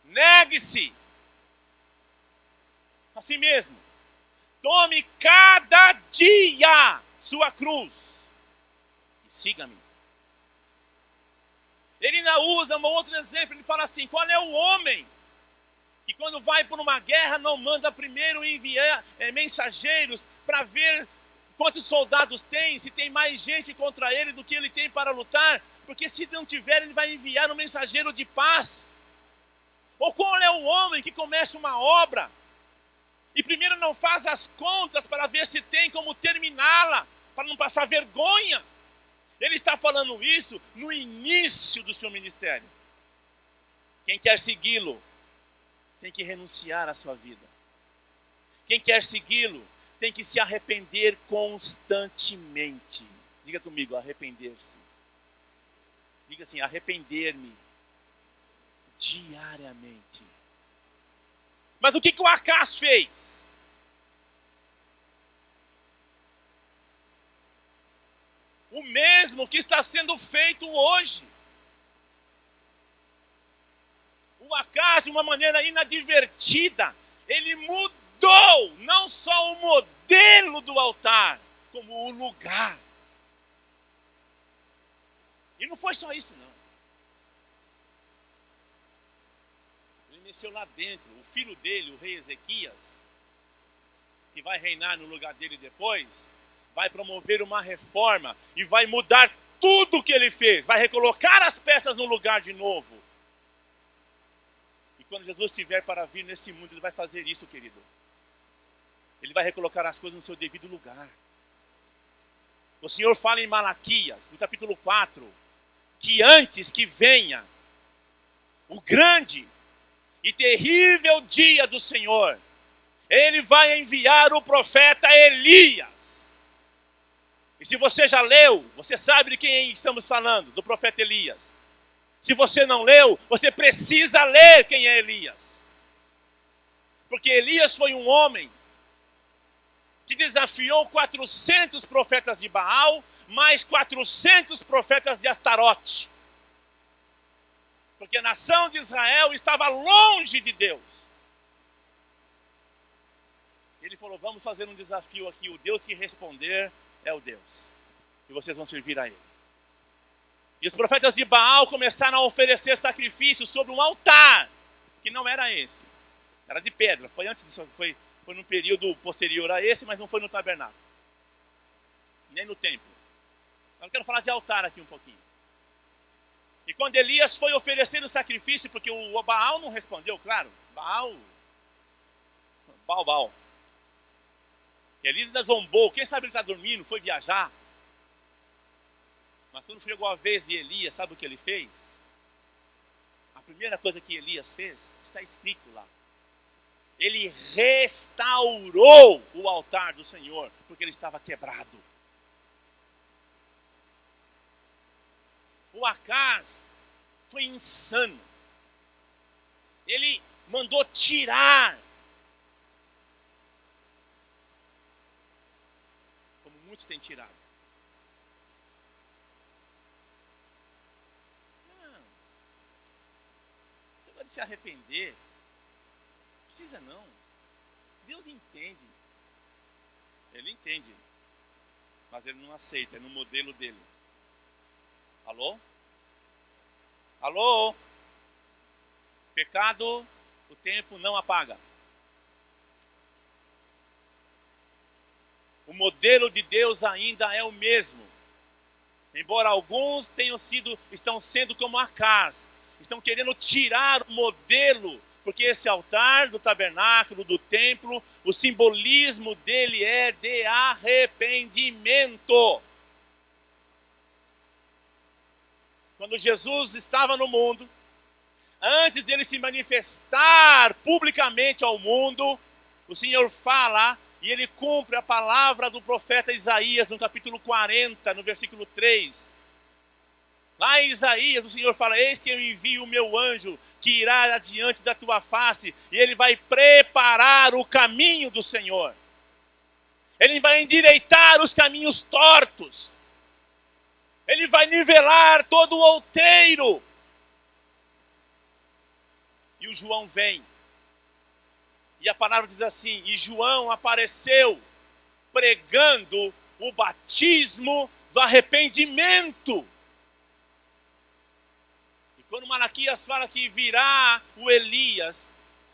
Negue-se a si mesmo. Tome cada dia sua cruz e siga-me. Ele ainda usa um outro exemplo, ele fala assim, qual é o homem que quando vai por uma guerra não manda primeiro enviar mensageiros para ver quantos soldados tem, se tem mais gente contra ele do que ele tem para lutar, porque se não tiver ele vai enviar um mensageiro de paz. Ou qual é o homem que começa uma obra e primeiro não faz as contas para ver se tem como terminá-la, para não passar vergonha? Ele está falando isso no início do seu ministério. Quem quer segui-lo tem que renunciar à sua vida. Quem quer segui-lo tem que se arrepender constantemente. Diga comigo, arrepender-se. Diga assim, arrepender-me diariamente. Mas o que o Acaz fez? O mesmo que está sendo feito hoje. O Acaz, de uma maneira inadvertida, ele mudou não só o modelo do altar, como o lugar. E não foi só isso, não. Ele mexeu lá dentro. O filho dele, o rei Ezequias, que vai reinar no lugar dele depois, vai promover uma reforma e vai mudar tudo o que ele fez. Vai recolocar as peças no lugar de novo. E quando Jesus estiver para vir nesse mundo, ele vai fazer isso, querido. Ele vai recolocar as coisas no seu devido lugar. O Senhor fala em Malaquias, no capítulo 4, que antes que venha o grande e terrível dia do Senhor, Ele vai enviar o profeta Elias. E se você já leu, você sabe de quem estamos falando, do profeta Elias. Se você não leu, você precisa ler quem é Elias. Porque Elias foi um homem que desafiou 400 profetas de Baal, mais 400 profetas de Astarote. Porque a nação de Israel estava longe de Deus. Ele falou, vamos fazer um desafio aqui, o Deus que responder é o Deus. E vocês vão servir a Ele. E os profetas de Baal começaram a oferecer sacrifícios sobre um altar, que não era esse. Era de pedra, foi antes disso, foi num período posterior a esse, mas não foi no tabernáculo. Nem no templo. Eu quero falar de altar aqui um pouquinho. E quando Elias foi oferecer o sacrifício, porque o Baal não respondeu, claro. Baal. Elias ainda zombou. Quem sabe ele está dormindo, foi viajar. Mas quando chegou a vez de Elias, sabe o que ele fez? A primeira coisa que Elias fez, está escrito lá. Ele restaurou o altar do Senhor, porque ele estava quebrado. O Acaz foi insano. Ele mandou tirar, como muitos têm tirado. Não. Você vai se arrepender. Não precisa não. Deus entende. Ele entende. Mas ele não aceita, é no modelo dele. Alô? Alô? Pecado, o tempo não apaga. O modelo de Deus ainda é o mesmo. Embora alguns estão sendo como Acaz, estão querendo tirar o modelo Porque esse altar do tabernáculo, do templo, o simbolismo dele é de arrependimento. Quando Jesus estava no mundo, antes dele se manifestar publicamente ao mundo, o Senhor fala e ele cumpre a palavra do profeta Isaías no capítulo 40, no versículo 3. Lá em Isaías, o Senhor fala: eis que eu envio o meu anjo, que irá adiante da tua face, e ele vai preparar o caminho do Senhor. Ele vai endireitar os caminhos tortos. Ele vai nivelar todo o outeiro. E o João vem. E a palavra diz assim: e João apareceu pregando o batismo do arrependimento. E quando Malaquias fala que virá o Elias,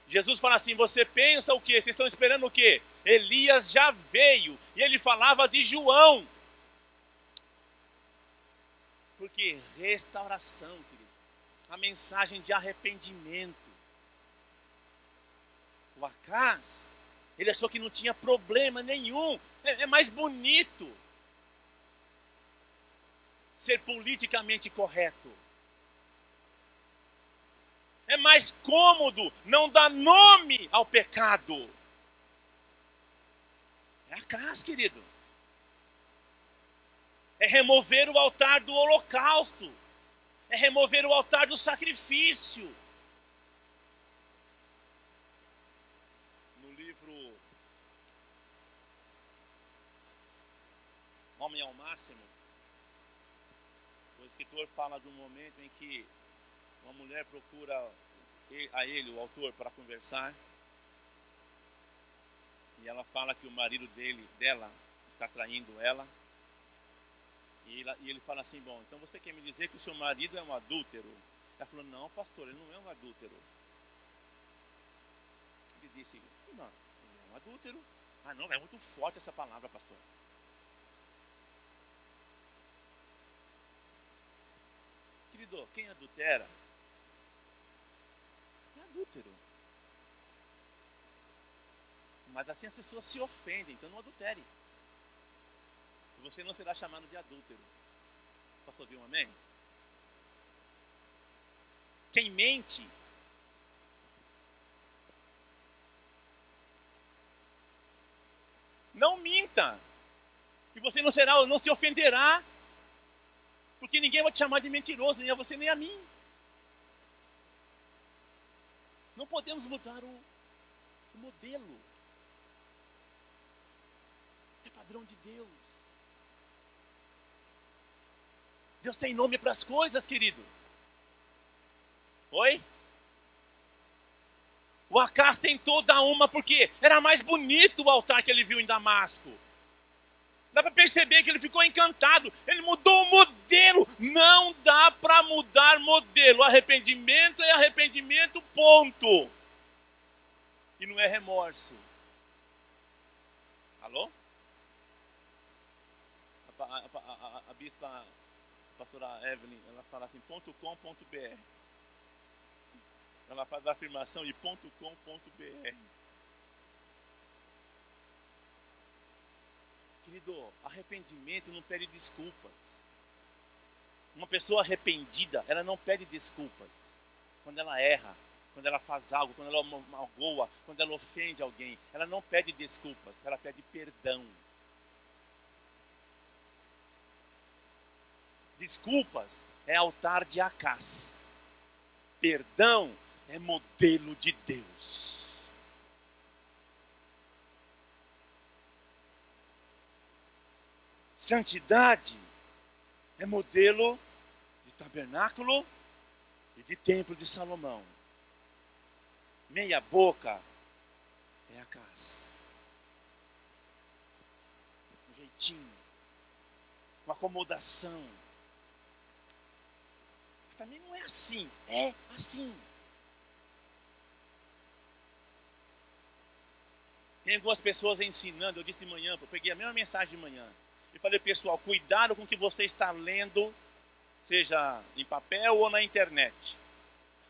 Jesus fala assim: você pensa o quê? Vocês estão esperando o quê? Elias já veio. E ele falava de João. Porque restauração, querido. A mensagem de arrependimento. O Acaz, ele achou que não tinha problema nenhum. É mais bonito ser politicamente correto. É mais cômodo não dar nome ao pecado. É Acaz, querido. É remover o altar do holocausto. É remover o altar do sacrifício. No livro Homem ao Máximo, o escritor fala de um momento em que uma mulher procura a ele, o autor, para conversar. E ela fala que o marido dela está traindo ela. E ele fala assim: bom, então você quer me dizer que o seu marido é um adúltero? Ela falou: não, pastor, ele não é um adúltero. Ele disse: não, ele é um adúltero. Ah, não, é muito forte essa palavra, pastor. Querido, quem adultera é adúltero. Mas assim as pessoas se ofendem, então não adultere. Você não será chamado de adúltero. Pastor, viu um amém? Quem mente não minta. E você não se ofenderá. Porque ninguém vai te chamar de mentiroso, nem a você nem a mim. Não podemos mudar o modelo. É padrão de Deus. Deus tem nome para as coisas, querido. Oi? O Acaz tentou dar uma porque era mais bonito o altar que ele viu em Damasco. Dá para perceber que ele ficou encantado. Ele mudou o modelo. Não dá para mudar modelo. Arrependimento é arrependimento, ponto. E não é remorso. Alô? A bispa, a pastora Evelyn, ela fala assim, .com.br. Ela faz a afirmação de .com.br. Querido, arrependimento não pede desculpas. Uma pessoa arrependida, ela não pede desculpas. Quando ela erra, quando ela faz algo, quando ela magoa, quando ela ofende alguém, ela não pede desculpas, ela pede perdão. Desculpas é altar de Acaz. Perdão é modelo de Deus. Santidade é modelo de tabernáculo e de templo de Salomão. Meia boca é Acaz. Um jeitinho, uma acomodação. Também não é assim, é assim. Tem algumas pessoas ensinando, eu disse de manhã, eu peguei a mesma mensagem de manhã. E falei, pessoal, cuidado com o que você está lendo, seja em papel ou na internet.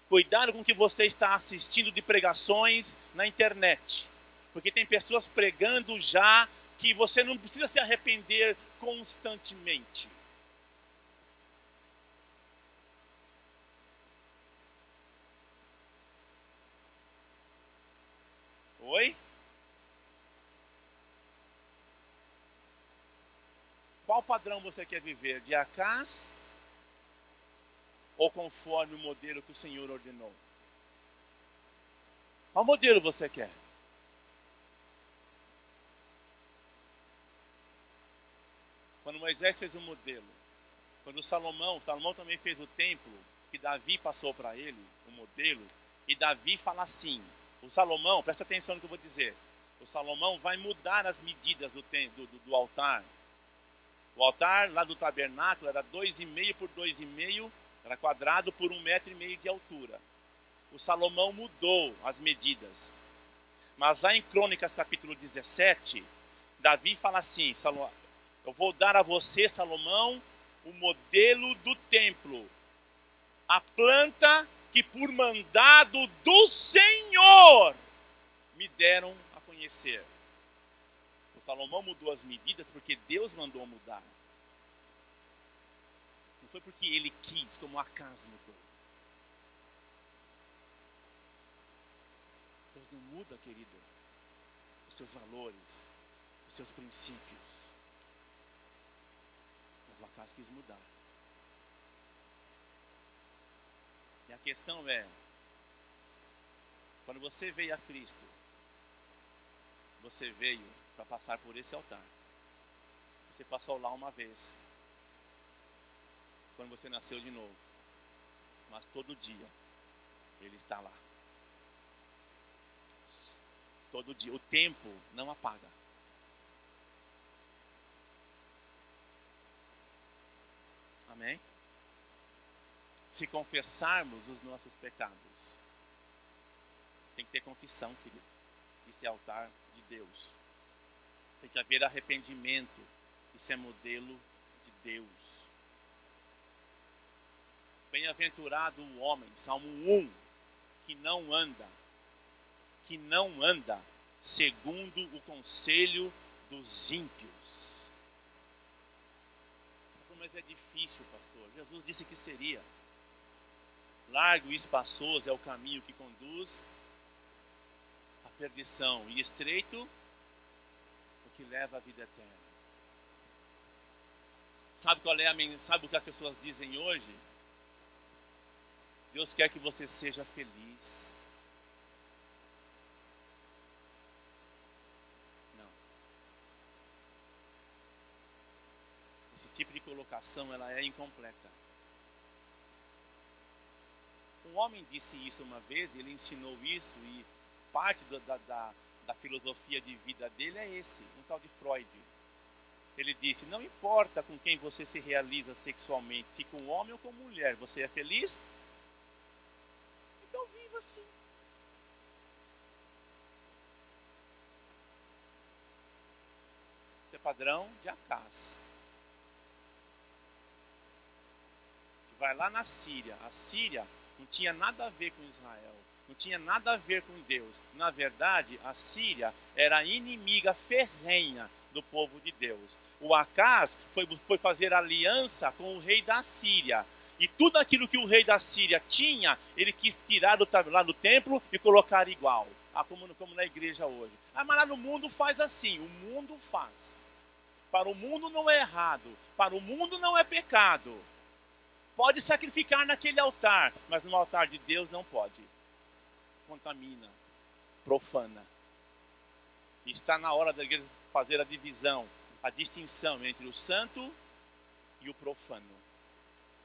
Cuidado com o que você está assistindo de pregações na internet. Porque tem pessoas pregando já que você não precisa se arrepender constantemente. Oi? Qual padrão você quer viver? De Acaz? Ou conforme o modelo que o Senhor ordenou? Qual modelo você quer? Quando Moisés fez o modelo, quando Salomão também fez o templo, que Davi passou para ele, o modelo, e Davi fala assim, o Salomão, presta atenção no que eu vou dizer, o Salomão vai mudar as medidas do altar. O altar lá do tabernáculo era 2,5 por 2,5, era quadrado por 1,5 metro de altura. O Salomão mudou as medidas. Mas lá em Crônicas capítulo 17, Davi fala assim, eu vou dar a você, Salomão, o modelo do templo. A planta que por mandado do Senhor me deram a conhecer. O Salomão mudou as medidas porque Deus mandou mudar. Não foi porque ele quis, como Acaz mudou. Deus não muda, querido, os seus valores, os seus princípios. Mas o Acaz quis mudar. E a questão é, quando você veio a Cristo, você veio para passar por esse altar. Você passou lá uma vez, quando você nasceu de novo. Mas todo dia, Ele está lá. Todo dia. O tempo não apaga. Amém? Se confessarmos os nossos pecados, tem que ter confissão, querido. Isso é altar de Deus. Tem que haver arrependimento. Isso é modelo de Deus. Bem-aventurado o homem, Salmo 1, que não anda segundo o conselho dos ímpios. Mas é difícil, pastor. Jesus disse que seria. Largo e espaçoso é o caminho que conduz à perdição, e estreito o que leva à vida eterna. Sabe o que as pessoas dizem hoje? Deus quer que você seja feliz. Não. Esse tipo de colocação, ela é incompleta. Um homem disse isso uma vez, ele ensinou isso, e parte da filosofia de vida dele é esse, um tal de Freud. Ele disse, não importa com quem você se realiza sexualmente, se com homem ou com mulher, você é feliz? Então viva assim. Isso é padrão de Acaz. Vai lá na Síria. A Síria não tinha nada a ver com Israel. Não tinha nada a ver com Deus. Na verdade, a Síria era a inimiga ferrenha do povo de Deus. O Acaz foi fazer aliança com o rei da Síria. E tudo aquilo que o rei da Síria tinha, ele quis tirar lá do templo e colocar igual. Como na igreja hoje. Mas lá no mundo faz assim. O mundo faz. Para o mundo não é errado. Para o mundo não é pecado. Pode sacrificar naquele altar, mas no altar de Deus não pode. Contamina, profana. Está na hora da igreja fazer a divisão, a distinção entre o santo e o profano.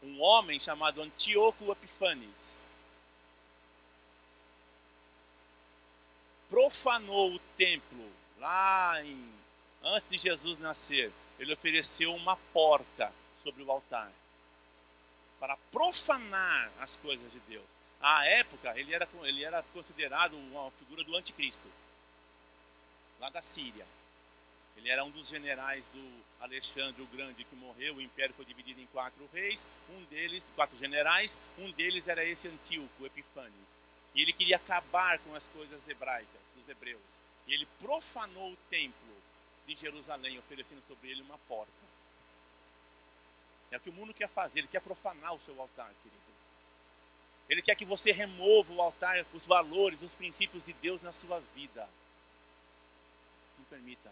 Um homem chamado Antíoco Epífanes profanou o templo antes de Jesus nascer. Ele ofereceu uma porca sobre o altar para profanar as coisas de Deus. À época, ele era considerado uma figura do anticristo, lá da Síria. Ele era um dos generais do Alexandre o Grande que morreu. O império foi dividido em 4 reis, 4 generais, um deles era esse Antíoco Epifânes. E ele queria acabar com as coisas hebraicas, dos hebreus. E ele profanou o templo de Jerusalém, oferecendo sobre ele uma porca. É o que o mundo quer fazer, ele quer profanar o seu altar, querido. Ele quer que você remova o altar, os valores, os princípios de Deus na sua vida. Não permita.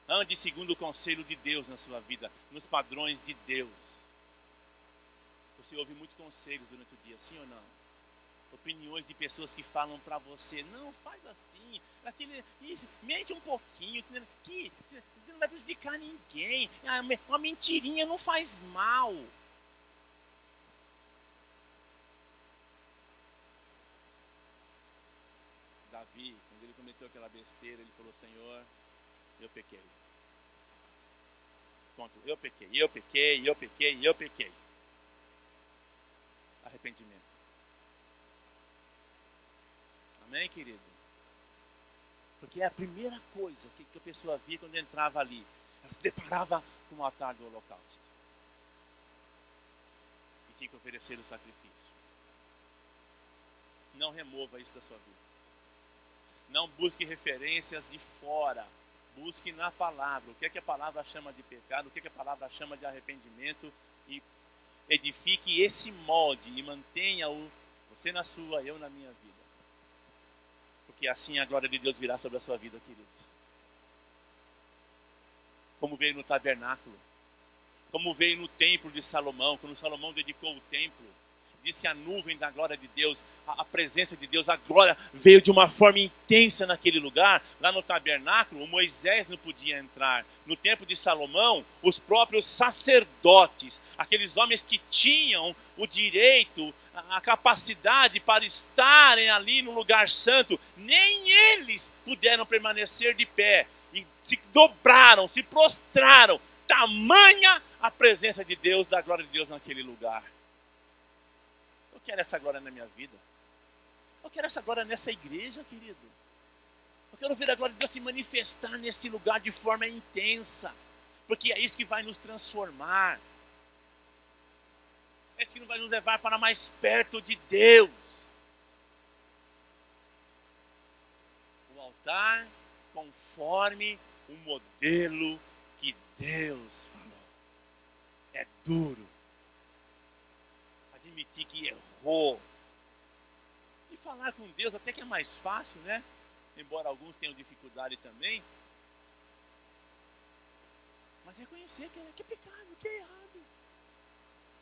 Ande segundo o conselho de Deus na sua vida, nos padrões de Deus. Você ouve muitos conselhos durante o dia, sim ou não? Opiniões de pessoas que falam para você, não, faz assim, isso, mente um pouquinho, que não vai prejudicar ninguém, uma mentirinha não faz mal. Davi, quando ele cometeu aquela besteira, ele falou, Senhor, eu pequei. Ponto. Eu pequei. Arrependimento. Amém, querido? Porque é a primeira coisa que a pessoa via quando entrava ali. Ela se deparava com o altar do holocausto. E tinha que oferecer o sacrifício. Não remova isso da sua vida. Não busque referências de fora. Busque na palavra. O que é que a palavra chama de pecado? O que é que a palavra chama de arrependimento? E edifique esse molde e mantenha você na sua, eu na minha vida. Porque assim a glória de Deus virá sobre a sua vida, queridos. Como veio no tabernáculo. Como veio no templo de Salomão. Quando Salomão dedicou o templo. Disse a nuvem da glória de Deus, a presença de Deus, a glória veio de uma forma intensa naquele lugar. Lá no tabernáculo, o Moisés não podia entrar. No templo de Salomão, os próprios sacerdotes, aqueles homens que tinham o direito, a capacidade para estarem ali no lugar santo, nem eles puderam permanecer de pé. E se dobraram, se prostraram. Tamanha a presença de Deus, da glória de Deus naquele lugar. Eu quero essa glória na minha vida. Eu quero essa glória nessa igreja, querido. Eu quero ver a glória de Deus se manifestar nesse lugar de forma intensa. Porque é isso que vai nos transformar. É isso que vai nos levar para mais perto de Deus. O altar conforme o modelo que Deus falou. É duro. Admitir que errou. E falar com Deus até que é mais fácil, né? Embora alguns tenham dificuldade também. Mas reconhecer que é pecado, que é errado.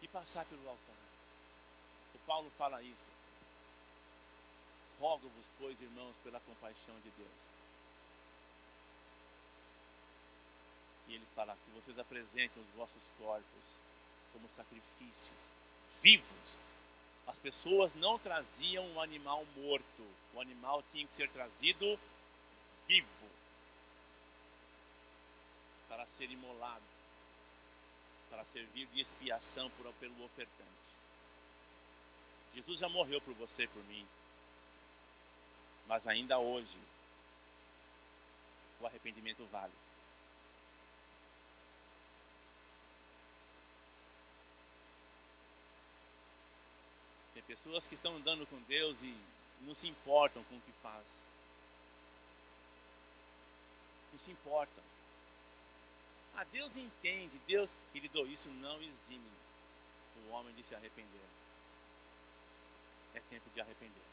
E passar pelo altar. O Paulo fala isso. Rogo-vos, pois, irmãos, pela compaixão de Deus. E ele fala que vocês apresentem os vossos corpos como sacrifícios vivos. As pessoas não traziam um animal morto. O animal tinha que ser trazido vivo para ser imolado, para servir de expiação pelo ofertante. Jesus já morreu por você e por mim. Mas ainda hoje o arrependimento vale. Tem pessoas que estão andando com Deus e não se importam com o que faz. Não se importam. Ah, Deus entende, Deus, querido, isso não exime o homem de se arrepender. É tempo de arrepender.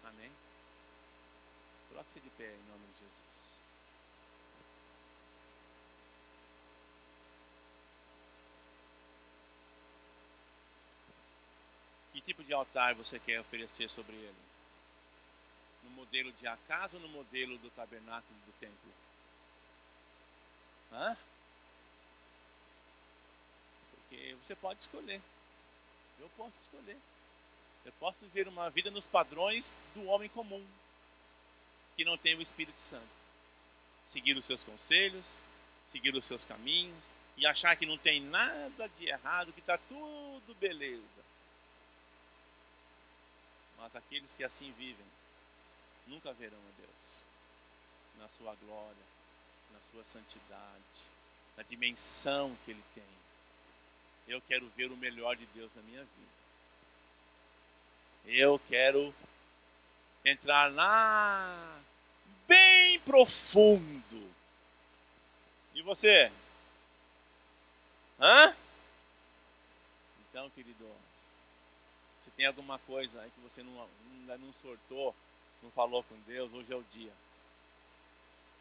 Amém? Coloque-se de pé em nome de Jesus. Que tipo de altar você quer oferecer sobre ele? No modelo de Acaz ou no modelo do tabernáculo do templo? Hã? Porque você pode escolher. Eu posso escolher. Eu posso viver uma vida nos padrões do homem comum, que não tem o Espírito Santo. Seguir os seus conselhos, seguir os seus caminhos, e achar que não tem nada de errado, que está tudo beleza. Mas aqueles que assim vivem, nunca verão a Deus na sua glória, na sua santidade, na dimensão que Ele tem. Eu quero ver o melhor de Deus na minha vida. Eu quero entrar lá bem profundo. E você? Hã? Então, querido, se tem alguma coisa aí que você ainda não sortou, não falou com Deus, hoje é o dia.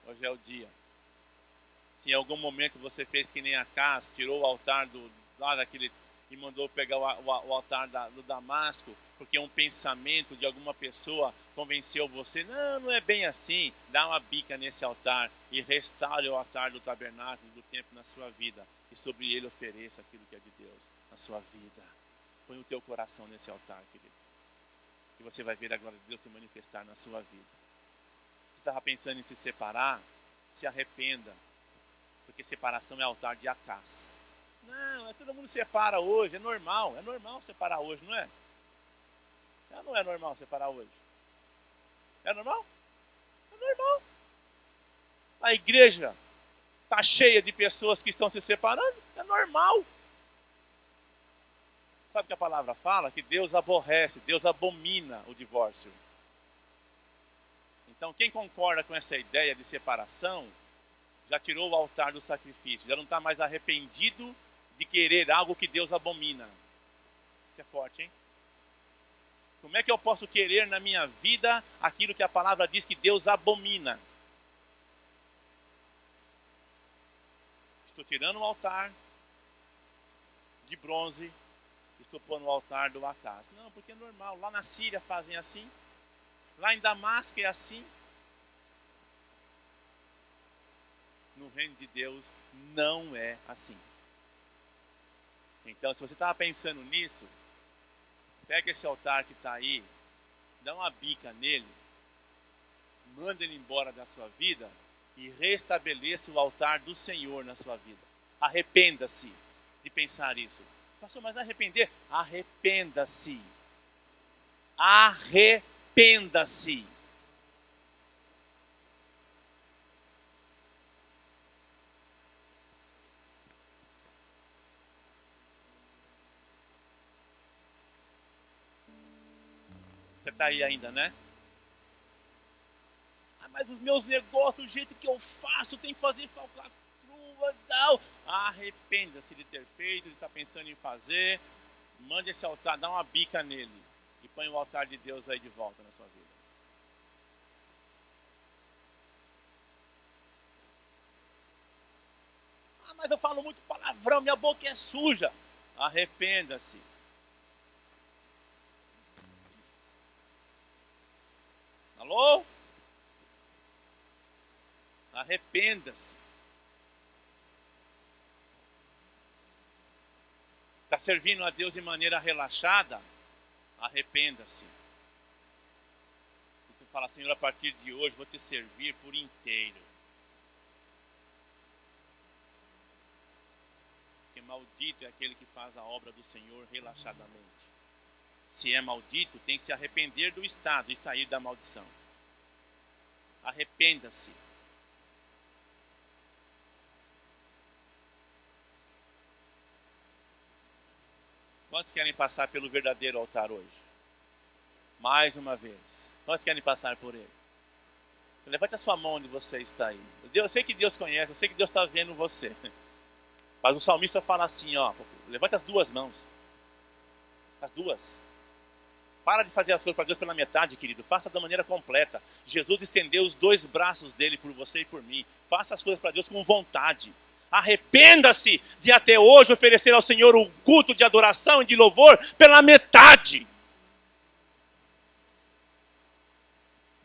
Hoje é o dia. Se em algum momento você fez que nem Acaz, tirou o altar lá daquele e mandou pegar o altar do Damasco, porque um pensamento de alguma pessoa convenceu você, não é bem assim, dá uma bica nesse altar e restaure o altar do tabernáculo do templo na sua vida, e sobre ele ofereça aquilo que é de Deus na sua vida. Põe o teu coração nesse altar, querido, e você vai ver a glória de Deus se manifestar na sua vida. Você estava pensando em se separar? Se arrependa, porque separação é altar de Acaz. Não, todo mundo separa hoje, é normal separar hoje, não é? Não é normal separar hoje. É normal? É normal. A igreja está cheia de pessoas que estão se separando, é normal. Sabe o que a palavra fala? Que Deus aborrece, Deus abomina o divórcio. Então quem concorda com essa ideia de separação, já tirou o altar do sacrifício, já não está mais arrependido de querer algo que Deus abomina. Isso é forte, hein? Como é que eu posso querer na minha vida aquilo que a palavra diz que Deus abomina? Estou tirando o altar de bronze, estou pondo o altar do Acaz. Não, porque é normal. Lá na Síria fazem assim. Lá em Damasco é assim. No reino de Deus não é assim. Então, se você estava pensando nisso, pega esse altar que está aí, dá uma bica nele, manda ele embora da sua vida e restabeleça o altar do Senhor na sua vida. Arrependa-se de pensar isso. Pastor, mas arrepender? Arrependa-se. Arrependa-se. Você está aí ainda, né? Mas os meus negócios, do jeito que eu faço, tem que fazer falcatrua e tal. Arrependa-se de ter feito, de estar pensando em fazer. Mande esse altar, dá uma bica nele. E põe o altar de Deus aí de volta na sua vida. Mas eu falo muito palavrão, minha boca é suja. Arrependa-se. Alô? Arrependa-se. Está servindo a Deus de maneira relaxada? Arrependa-se. E tu fala, Senhor, a partir de hoje vou te servir por inteiro. Porque maldito é aquele que faz a obra do Senhor relaxadamente. Se é maldito, tem que se arrepender do estado e sair da maldição. Arrependa-se. Quantos querem passar pelo verdadeiro altar hoje? Mais uma vez. Quantos querem passar por ele? Levante a sua mão onde você está aí. Eu sei que Deus conhece, eu sei que Deus está vendo você. Mas o salmista fala assim, ó, levante as duas mãos. As duas. Para de fazer as coisas para Deus pela metade, querido. Faça da maneira completa. Jesus estendeu os dois braços dele por você e por mim. Faça as coisas para Deus com vontade. Arrependa-se de até hoje oferecer ao Senhor o culto de adoração e de louvor pela metade.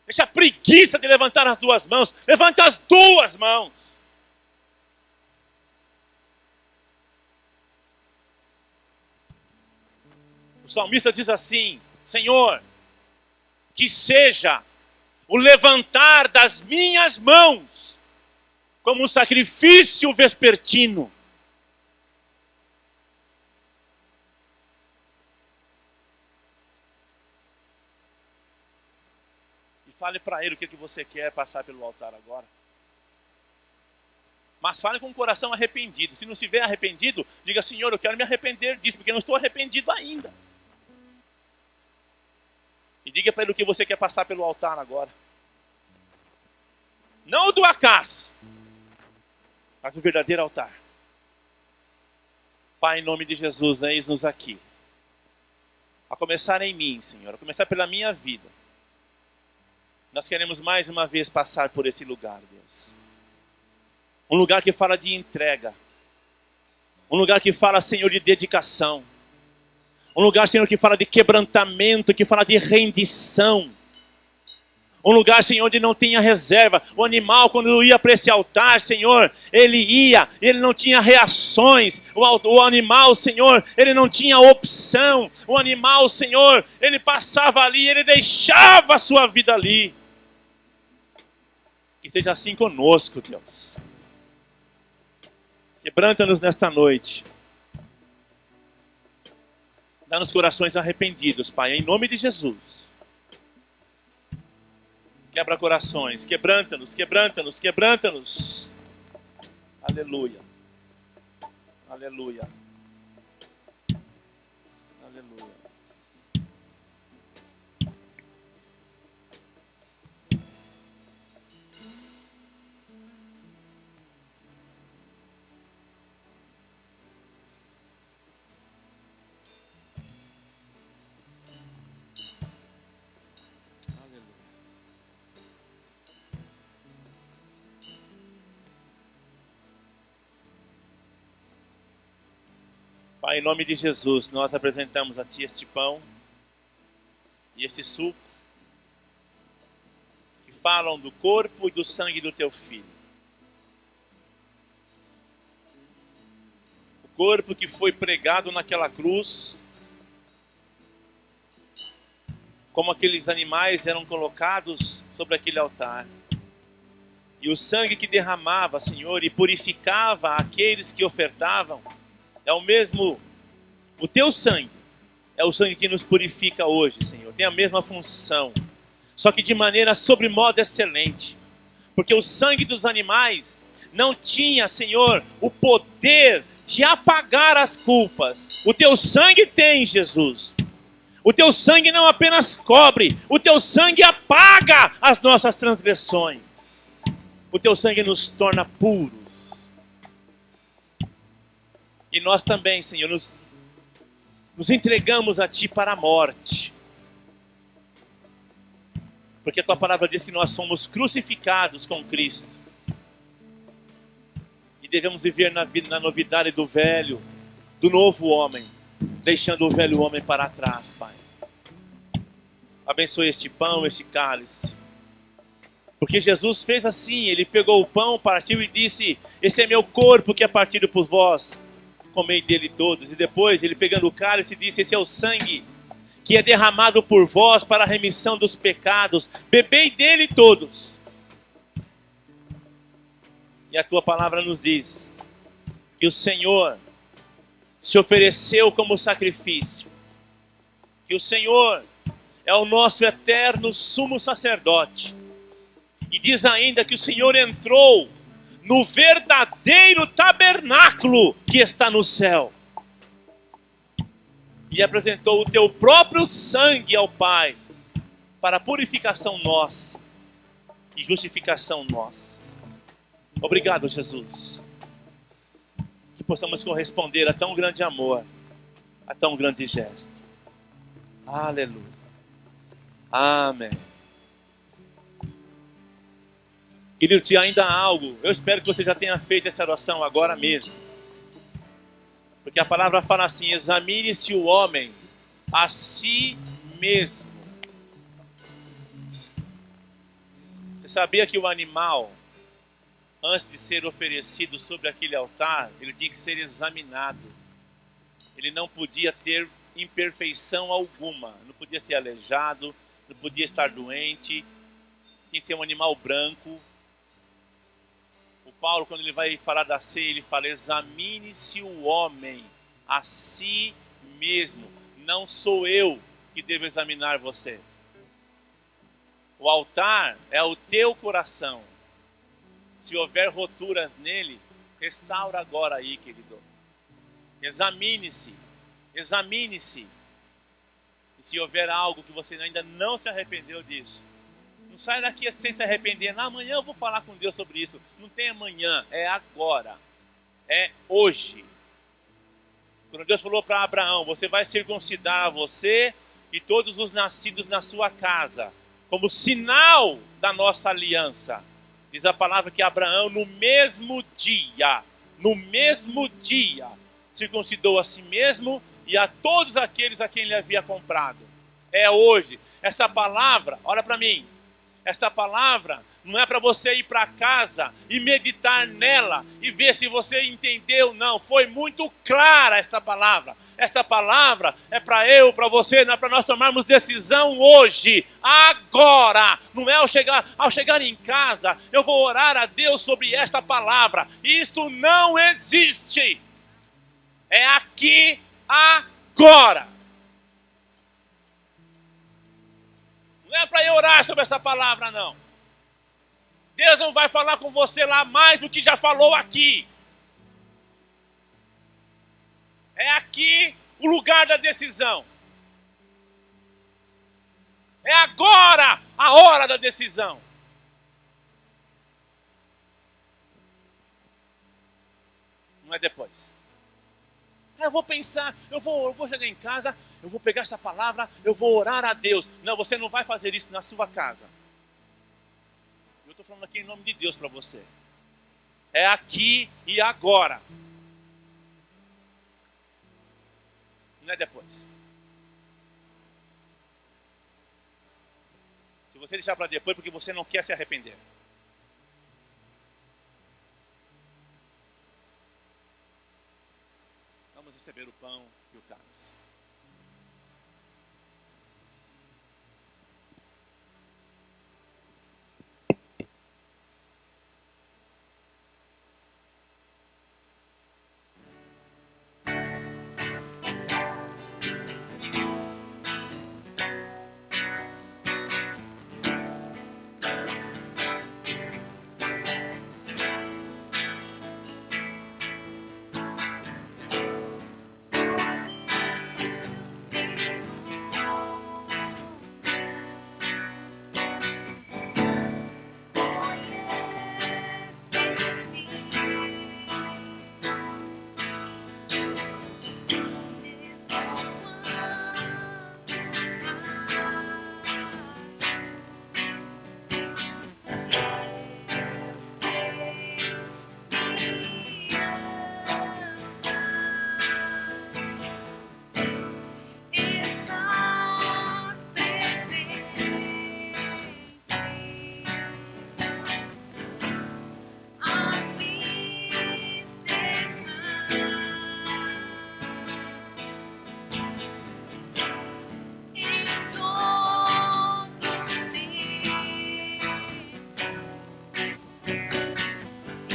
Deixa a preguiça de levantar as duas mãos. Levante as duas mãos. O salmista diz assim, Senhor, que seja o levantar das minhas mãos como um sacrifício vespertino. Fale para Ele o que você quer passar pelo altar agora. Mas fale com o coração arrependido. Se não estiver arrependido, diga: Senhor, eu quero me arrepender disso, porque eu não estou arrependido ainda. E diga para Ele o que você quer passar pelo altar agora. Não o do acaso, mas o verdadeiro altar. Pai, em nome de Jesus, eis-nos aqui. A começar em mim, Senhor, a começar pela minha vida. Nós queremos mais uma vez passar por esse lugar, Deus. Um lugar que fala de entrega. Um lugar que fala, Senhor, de dedicação. Um lugar, Senhor, que fala de quebrantamento, que fala de rendição. Um lugar, Senhor, onde não tinha reserva. O animal, quando ia para esse altar, Senhor, ele não tinha reações. O animal, Senhor, ele não tinha opção. O animal, Senhor, ele passava ali, ele deixava a sua vida ali. Que seja assim conosco, Deus. Quebranta-nos nesta noite. Dá-nos corações arrependidos, Pai, em nome de Jesus. Quebra corações, quebranta-nos, quebranta-nos, quebranta-nos. Aleluia. Aleluia. Aleluia. Pai, em nome de Jesus, nós apresentamos a Ti este pão e este suco que falam do corpo e do sangue do Teu Filho. O corpo que foi pregado naquela cruz, como aqueles animais eram colocados sobre aquele altar. E o sangue que derramava, Senhor, e purificava aqueles que ofertavam, é o mesmo, o Teu sangue, é o sangue que nos purifica hoje, Senhor. Tem a mesma função, só que de maneira sobremodo excelente. Porque o sangue dos animais não tinha, Senhor, o poder de apagar as culpas. O Teu sangue tem, Jesus. O Teu sangue não apenas cobre, o Teu sangue apaga as nossas transgressões. O Teu sangue nos torna puros. E nós também, Senhor, nos entregamos a Ti para a morte. Porque a Tua palavra diz que nós somos crucificados com Cristo. E devemos viver na novidade do velho, do novo homem, deixando o velho homem para trás, Pai. Abençoe este pão, este cálice. Porque Jesus fez assim, Ele pegou o pão, partiu e disse: esse é meu corpo que é partido por vós. Comei dele todos. E depois Ele, pegando o cálice, disse: esse é o sangue que é derramado por vós para a remissão dos pecados. Bebei dele todos. E a Tua palavra nos diz que o Senhor se ofereceu como sacrifício. Que o Senhor é o nosso eterno sumo sacerdote. E diz ainda que o Senhor entrou no verdadeiro tabernáculo que está no céu. E apresentou o Teu próprio sangue ao Pai para a purificação nossa e justificação nossa. Obrigado, Jesus. Que possamos corresponder a tão grande amor, a tão grande gesto. Aleluia. Amém. Querido, se ainda há algo, eu espero que você já tenha feito essa oração agora mesmo. Porque a palavra fala assim: examine-se o homem a si mesmo. Você sabia que o animal, antes de ser oferecido sobre aquele altar, ele tinha que ser examinado. Ele não podia ter imperfeição alguma. Não podia ser aleijado, não podia estar doente. Tinha que ser um animal branco. O Paulo, quando ele vai falar da ceia, ele fala: examine-se o homem a si mesmo. Não sou eu que devo examinar você. O altar é o teu coração. Se houver roturas nele, restaura agora aí, querido. Examine-se. Examine-se. E se houver algo que você ainda não se arrependeu disso, não sai daqui sem se arrepender. Não, amanhã eu vou falar com Deus sobre isso. Não tem amanhã, é agora. É hoje. Quando Deus falou para Abraão, você vai circuncidar você e todos os nascidos na sua casa, como sinal da nossa aliança. Diz a palavra que Abraão no mesmo dia, circuncidou a si mesmo e a todos aqueles a quem ele havia comprado. É hoje. Essa palavra, olha para mim, esta palavra não é para você ir para casa e meditar nela e ver se você entendeu, não. Foi muito clara esta palavra. Esta palavra é para eu, para você, não é para nós tomarmos decisão hoje, agora. Não é ao chegar em casa, eu vou orar a Deus sobre esta palavra. Isto não existe. É aqui, agora. Não é para eu orar sobre essa palavra, não. Deus não vai falar com você lá mais do que já falou aqui. É aqui o lugar da decisão. É agora a hora da decisão. Não é depois. Eu vou pensar, eu vou chegar em casa, eu vou pegar essa palavra, eu vou orar a Deus. Não, você não vai fazer isso na sua casa. Eu estou falando aqui em nome de Deus para você. É aqui e agora. Não é depois. Se você deixar para depois, porque você não quer se arrepender. Vamos receber o pão e o cálice.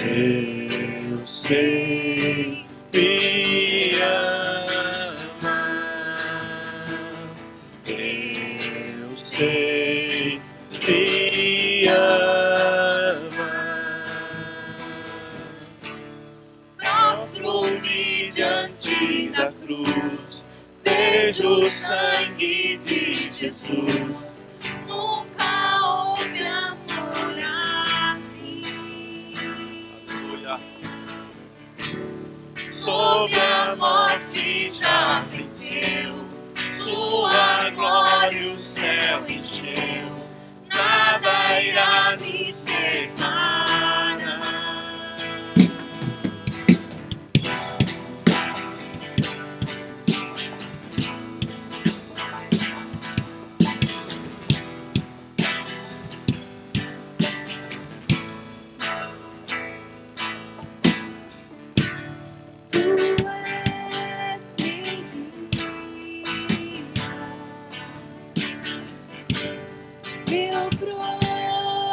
Eu sei me amas, eu sei me amas. Prostro-me diante da cruz, vejo o sangue de Jesus. Nunca houve amor assim. Sobre a morte já venceu, sua glória o céu encheu, nada irá nos separar. Meu protetor.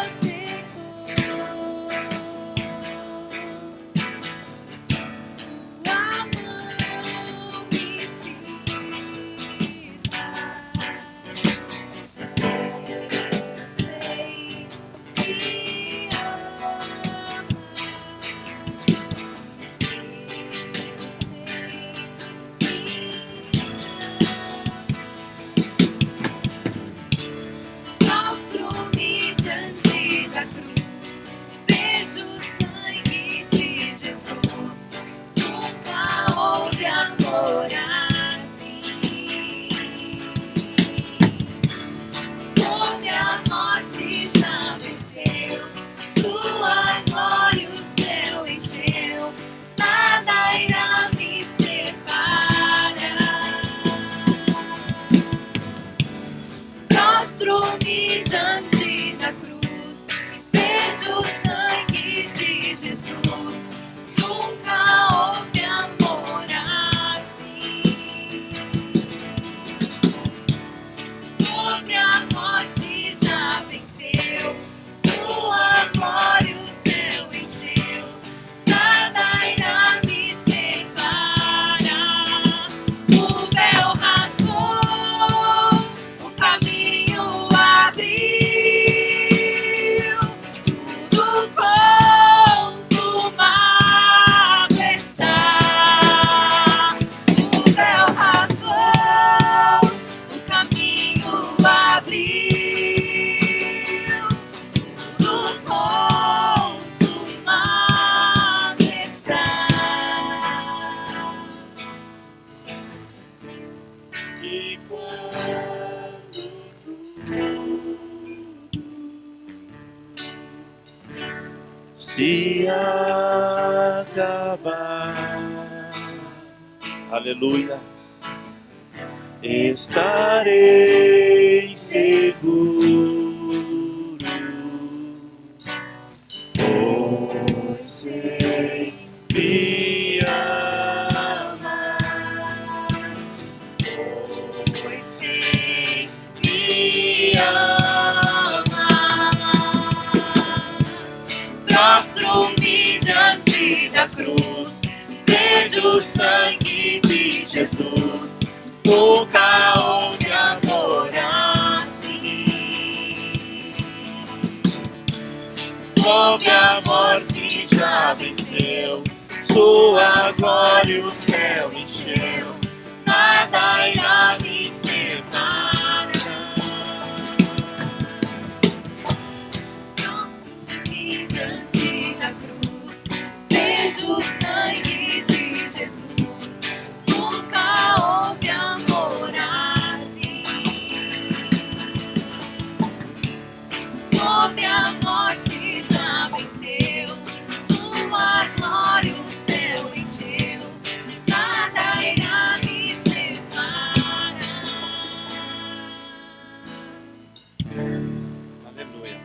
acabar. Aleluia. Estarei seguro, pois sei me ama, Pois sei me ama. Prostro-me diante da cruz, vejo o sangue de Jesus, nunca houve amor assim. Sobre a morte já venceu, sua glória o céu encheu, nada irá me separar. Prostro-me diante da cruz, vejo o sangue de Jesus, nunca houve amor assim. Sob a morte já venceu, sua glória o céu encheu, nada irá me separar. Aleluia.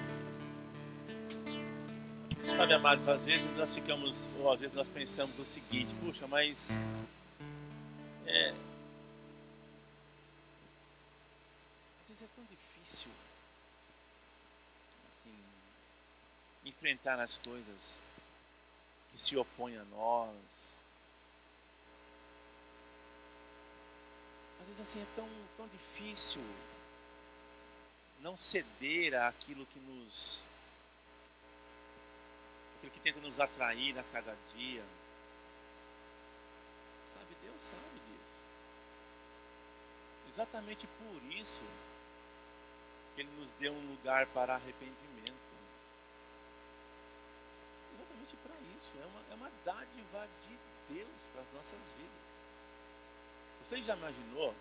Sabe, amados, às vezes nós ficamos, ou às vezes nós pensamos o seguinte: puxa, mas às vezes é tão difícil assim, enfrentar as coisas que se opõem a nós. Às vezes assim é tão difícil não ceder àquilo que tenta nos atrair a cada dia. Sabe, Deus sabe disso. Exatamente por isso que Ele nos deu um lugar para arrependimento. Exatamente para isso. É uma dádiva de Deus para as nossas vidas. Você já imaginou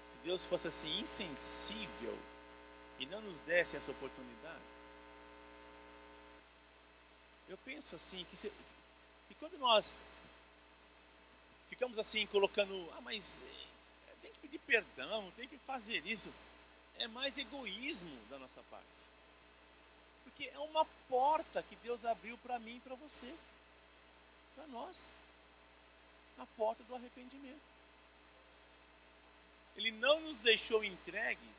se Deus fosse assim insensível e não nos desse essa oportunidade? Eu penso assim que quando nós ficamos assim colocando, mas tem que pedir perdão, tem que fazer isso, é mais egoísmo da nossa parte. Porque é uma porta que Deus abriu para mim e para você, para nós, a porta do arrependimento. Ele não nos deixou entregues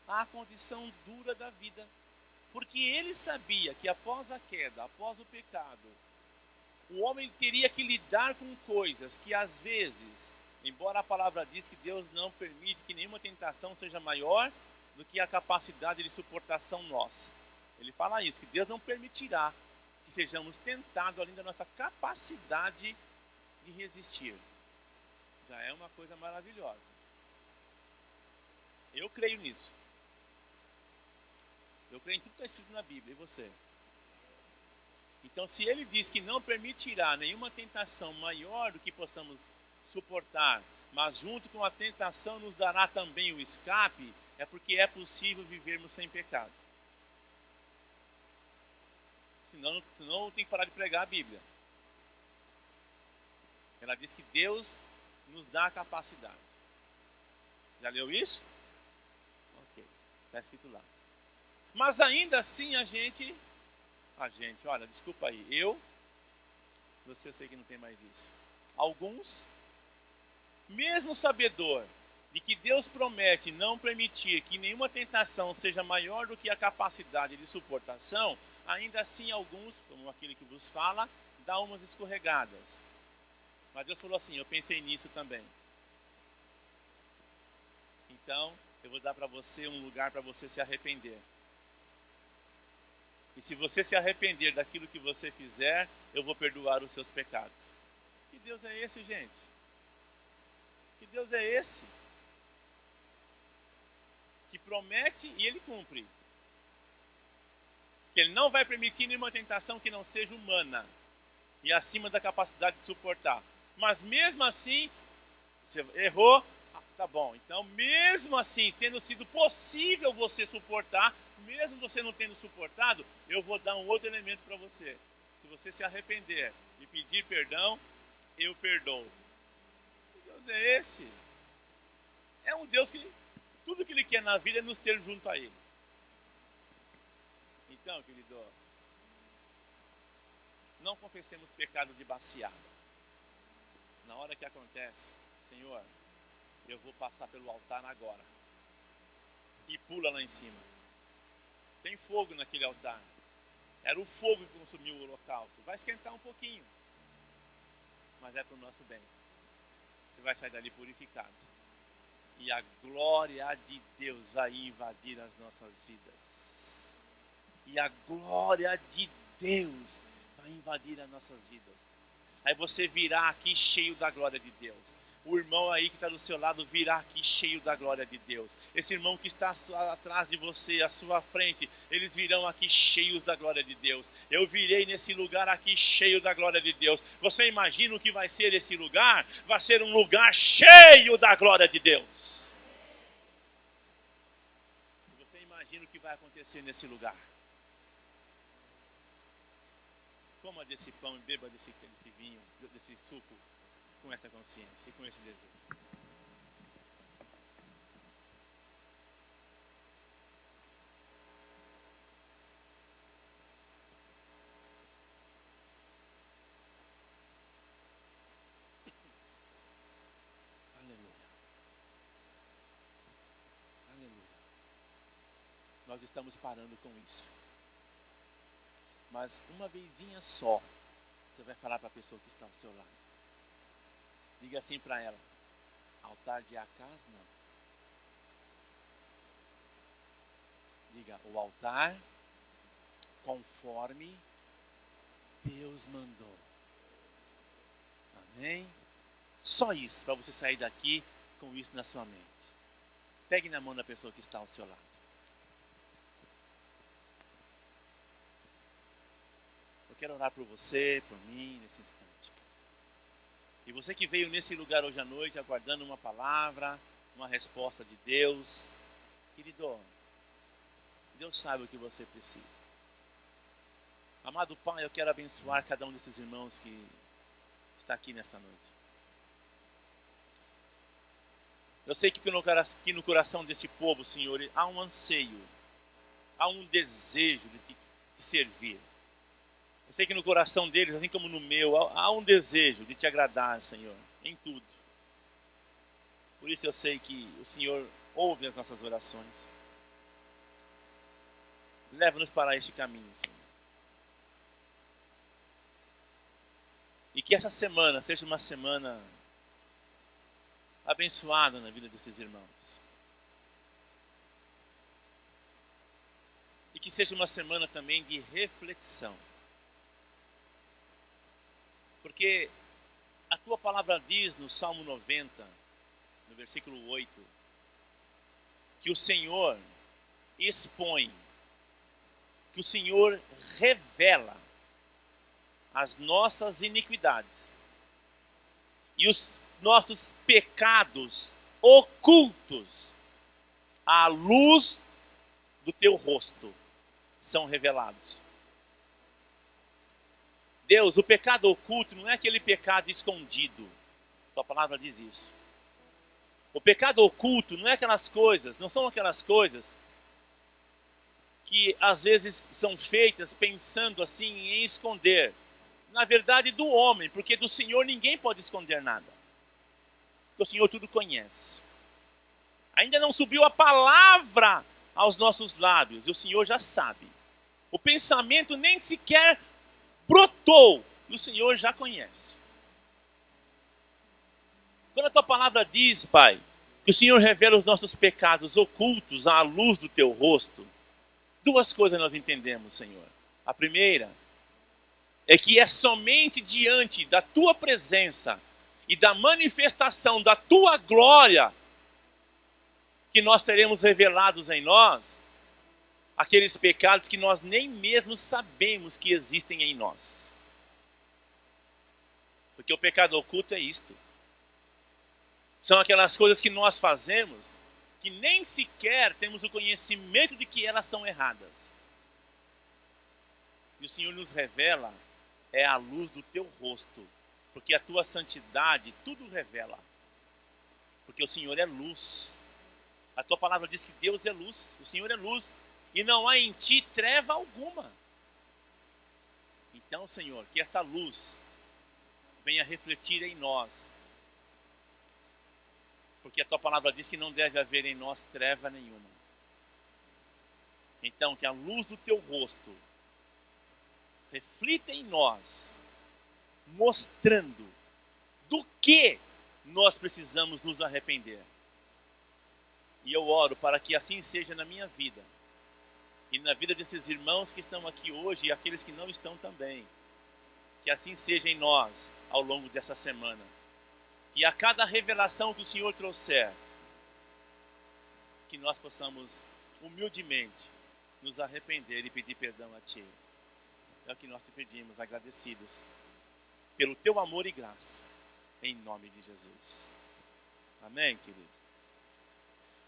à condição dura da vida, porque Ele sabia que após a queda, após o pecado, o homem teria que lidar com coisas que às vezes, embora a palavra diz que Deus não permite que nenhuma tentação seja maior do que a capacidade de suportação nossa. Ele fala isso, que Deus não permitirá que sejamos tentados além da nossa capacidade de resistir. Já é uma coisa maravilhosa. Eu creio nisso. Eu creio em tudo que está escrito na Bíblia, e você? Então, se Ele diz que não permitirá nenhuma tentação maior do que possamos suportar, mas junto com a tentação nos dará também o escape, é porque é possível vivermos sem pecado. Senão tem que parar de pregar a Bíblia. Ela diz que Deus nos dá a capacidade. Já leu isso? Ok, está escrito lá. Mas ainda assim olha, desculpa aí, você eu sei que não tem mais isso. Alguns, mesmo sabedor de que Deus promete não permitir que nenhuma tentação seja maior do que a capacidade de suportação, ainda assim alguns, como aquele que vos fala, dá umas escorregadas. Mas Deus falou assim, eu pensei nisso também. Então, eu vou dar para você um lugar para você se arrepender. E se você se arrepender daquilo que você fizer, eu vou perdoar os seus pecados. Que Deus é esse, gente? Que Deus é esse? Que promete e Ele cumpre. Que Ele não vai permitir nenhuma tentação que não seja humana e acima da capacidade de suportar. Mas mesmo assim, você errou, tá bom. Então, mesmo assim, tendo sido possível você suportar, mesmo você não tendo suportado, eu vou dar um outro elemento para você. Se você se arrepender e pedir perdão, eu perdoo. Que Deus é esse? É um Deus que tudo que Ele quer na vida é nos ter junto a Ele. Então, querido, não confessemos pecado de baseada. Na hora que acontece, Senhor, eu vou passar pelo altar agora. E pula lá em cima. Tem fogo naquele altar. Era o fogo que consumiu o holocausto. Vai esquentar um pouquinho. Mas é para o nosso bem. Você vai sair dali purificado. E a glória de Deus vai invadir as nossas vidas. E a glória de Deus vai invadir as nossas vidas. Aí você virá aqui cheio da glória de Deus. O irmão aí que está do seu lado virá aqui cheio da glória de Deus. Esse irmão que está atrás de você, à sua frente, eles virão aqui cheios da glória de Deus. Eu virei nesse lugar aqui cheio da glória de Deus. Você imagina o que vai ser esse lugar? Vai ser um lugar cheio da glória de Deus. Você imagina o que vai acontecer nesse lugar? Coma desse pão e beba desse vinho, desse suco, com essa consciência e com esse desejo. Aleluia. Aleluia. Nós estamos parando com isso. Mas uma vezinha só, você vai falar para a pessoa que está ao seu lado. Diga assim para ela: altar de Acaz não. Diga: o altar conforme Deus mandou. Amém? Só isso, para você sair daqui com isso na sua mente. Pegue na mão da pessoa que está ao seu lado. Eu quero orar por você, por mim, nesse instante. E você que veio nesse lugar hoje à noite, aguardando uma palavra, uma resposta de Deus, querido, Deus sabe o que você precisa. Amado Pai, eu quero abençoar cada um desses irmãos que está aqui nesta noite. Eu sei que no coração desse povo, Senhor, há um anseio, há um desejo de te servir. Eu sei que no coração deles, assim como no meu, há um desejo de te agradar, Senhor, em tudo. Por isso eu sei que o Senhor ouve as nossas orações. Leva-nos para este caminho, Senhor. E que essa semana seja uma semana abençoada na vida desses irmãos. E que seja uma semana também de reflexão. Porque a tua palavra diz no Salmo 90, no versículo 8, que o Senhor expõe, que o Senhor revela as nossas iniquidades e os nossos pecados ocultos à luz do teu rosto são revelados. Deus, o pecado oculto não é aquele pecado escondido. Tua palavra diz isso. O pecado oculto não é aquelas coisas, não são aquelas coisas que às vezes são feitas pensando assim em esconder. Na verdade, do homem, porque do Senhor ninguém pode esconder nada. Porque o Senhor tudo conhece. Ainda não subiu a palavra aos nossos lábios, e o Senhor já sabe. O pensamento nem sequer brotou, e o Senhor já conhece. Quando a tua palavra diz, Pai, que o Senhor revela os nossos pecados ocultos à luz do teu rosto, duas coisas nós entendemos, Senhor. A primeira é que é somente diante da tua presença e da manifestação da tua glória que nós teremos revelados em nós aqueles pecados que nós nem mesmo sabemos que existem em nós. Porque o pecado oculto é isto. São aquelas coisas que nós fazemos que nem sequer temos o conhecimento de que elas são erradas. E o Senhor nos revela é a luz do teu rosto, porque a tua santidade tudo revela. Porque o Senhor é luz. A tua palavra diz que Deus é luz, o Senhor é luz, e não há em ti treva alguma. Então, Senhor, que esta luz venha refletir em nós, porque a tua palavra diz que não deve haver em nós treva nenhuma. Então, que a luz do teu rosto reflita em nós, mostrando do que nós precisamos nos arrepender. E eu oro para que assim seja na minha vida e na vida desses irmãos que estão aqui hoje e aqueles que não estão também. Que assim seja em nós ao longo dessa semana. Que a cada revelação que o Senhor trouxer, que nós possamos humildemente nos arrepender e pedir perdão a Ti. É o que nós te pedimos, agradecidos pelo Teu amor e graça, em nome de Jesus. Amém, querido?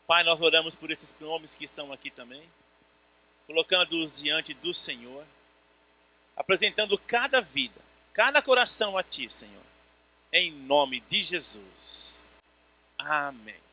Pai, nós oramos por esses nomes que estão aqui também, colocando-os diante do Senhor, apresentando cada vida, cada coração a Ti, Senhor, em nome de Jesus. Amém.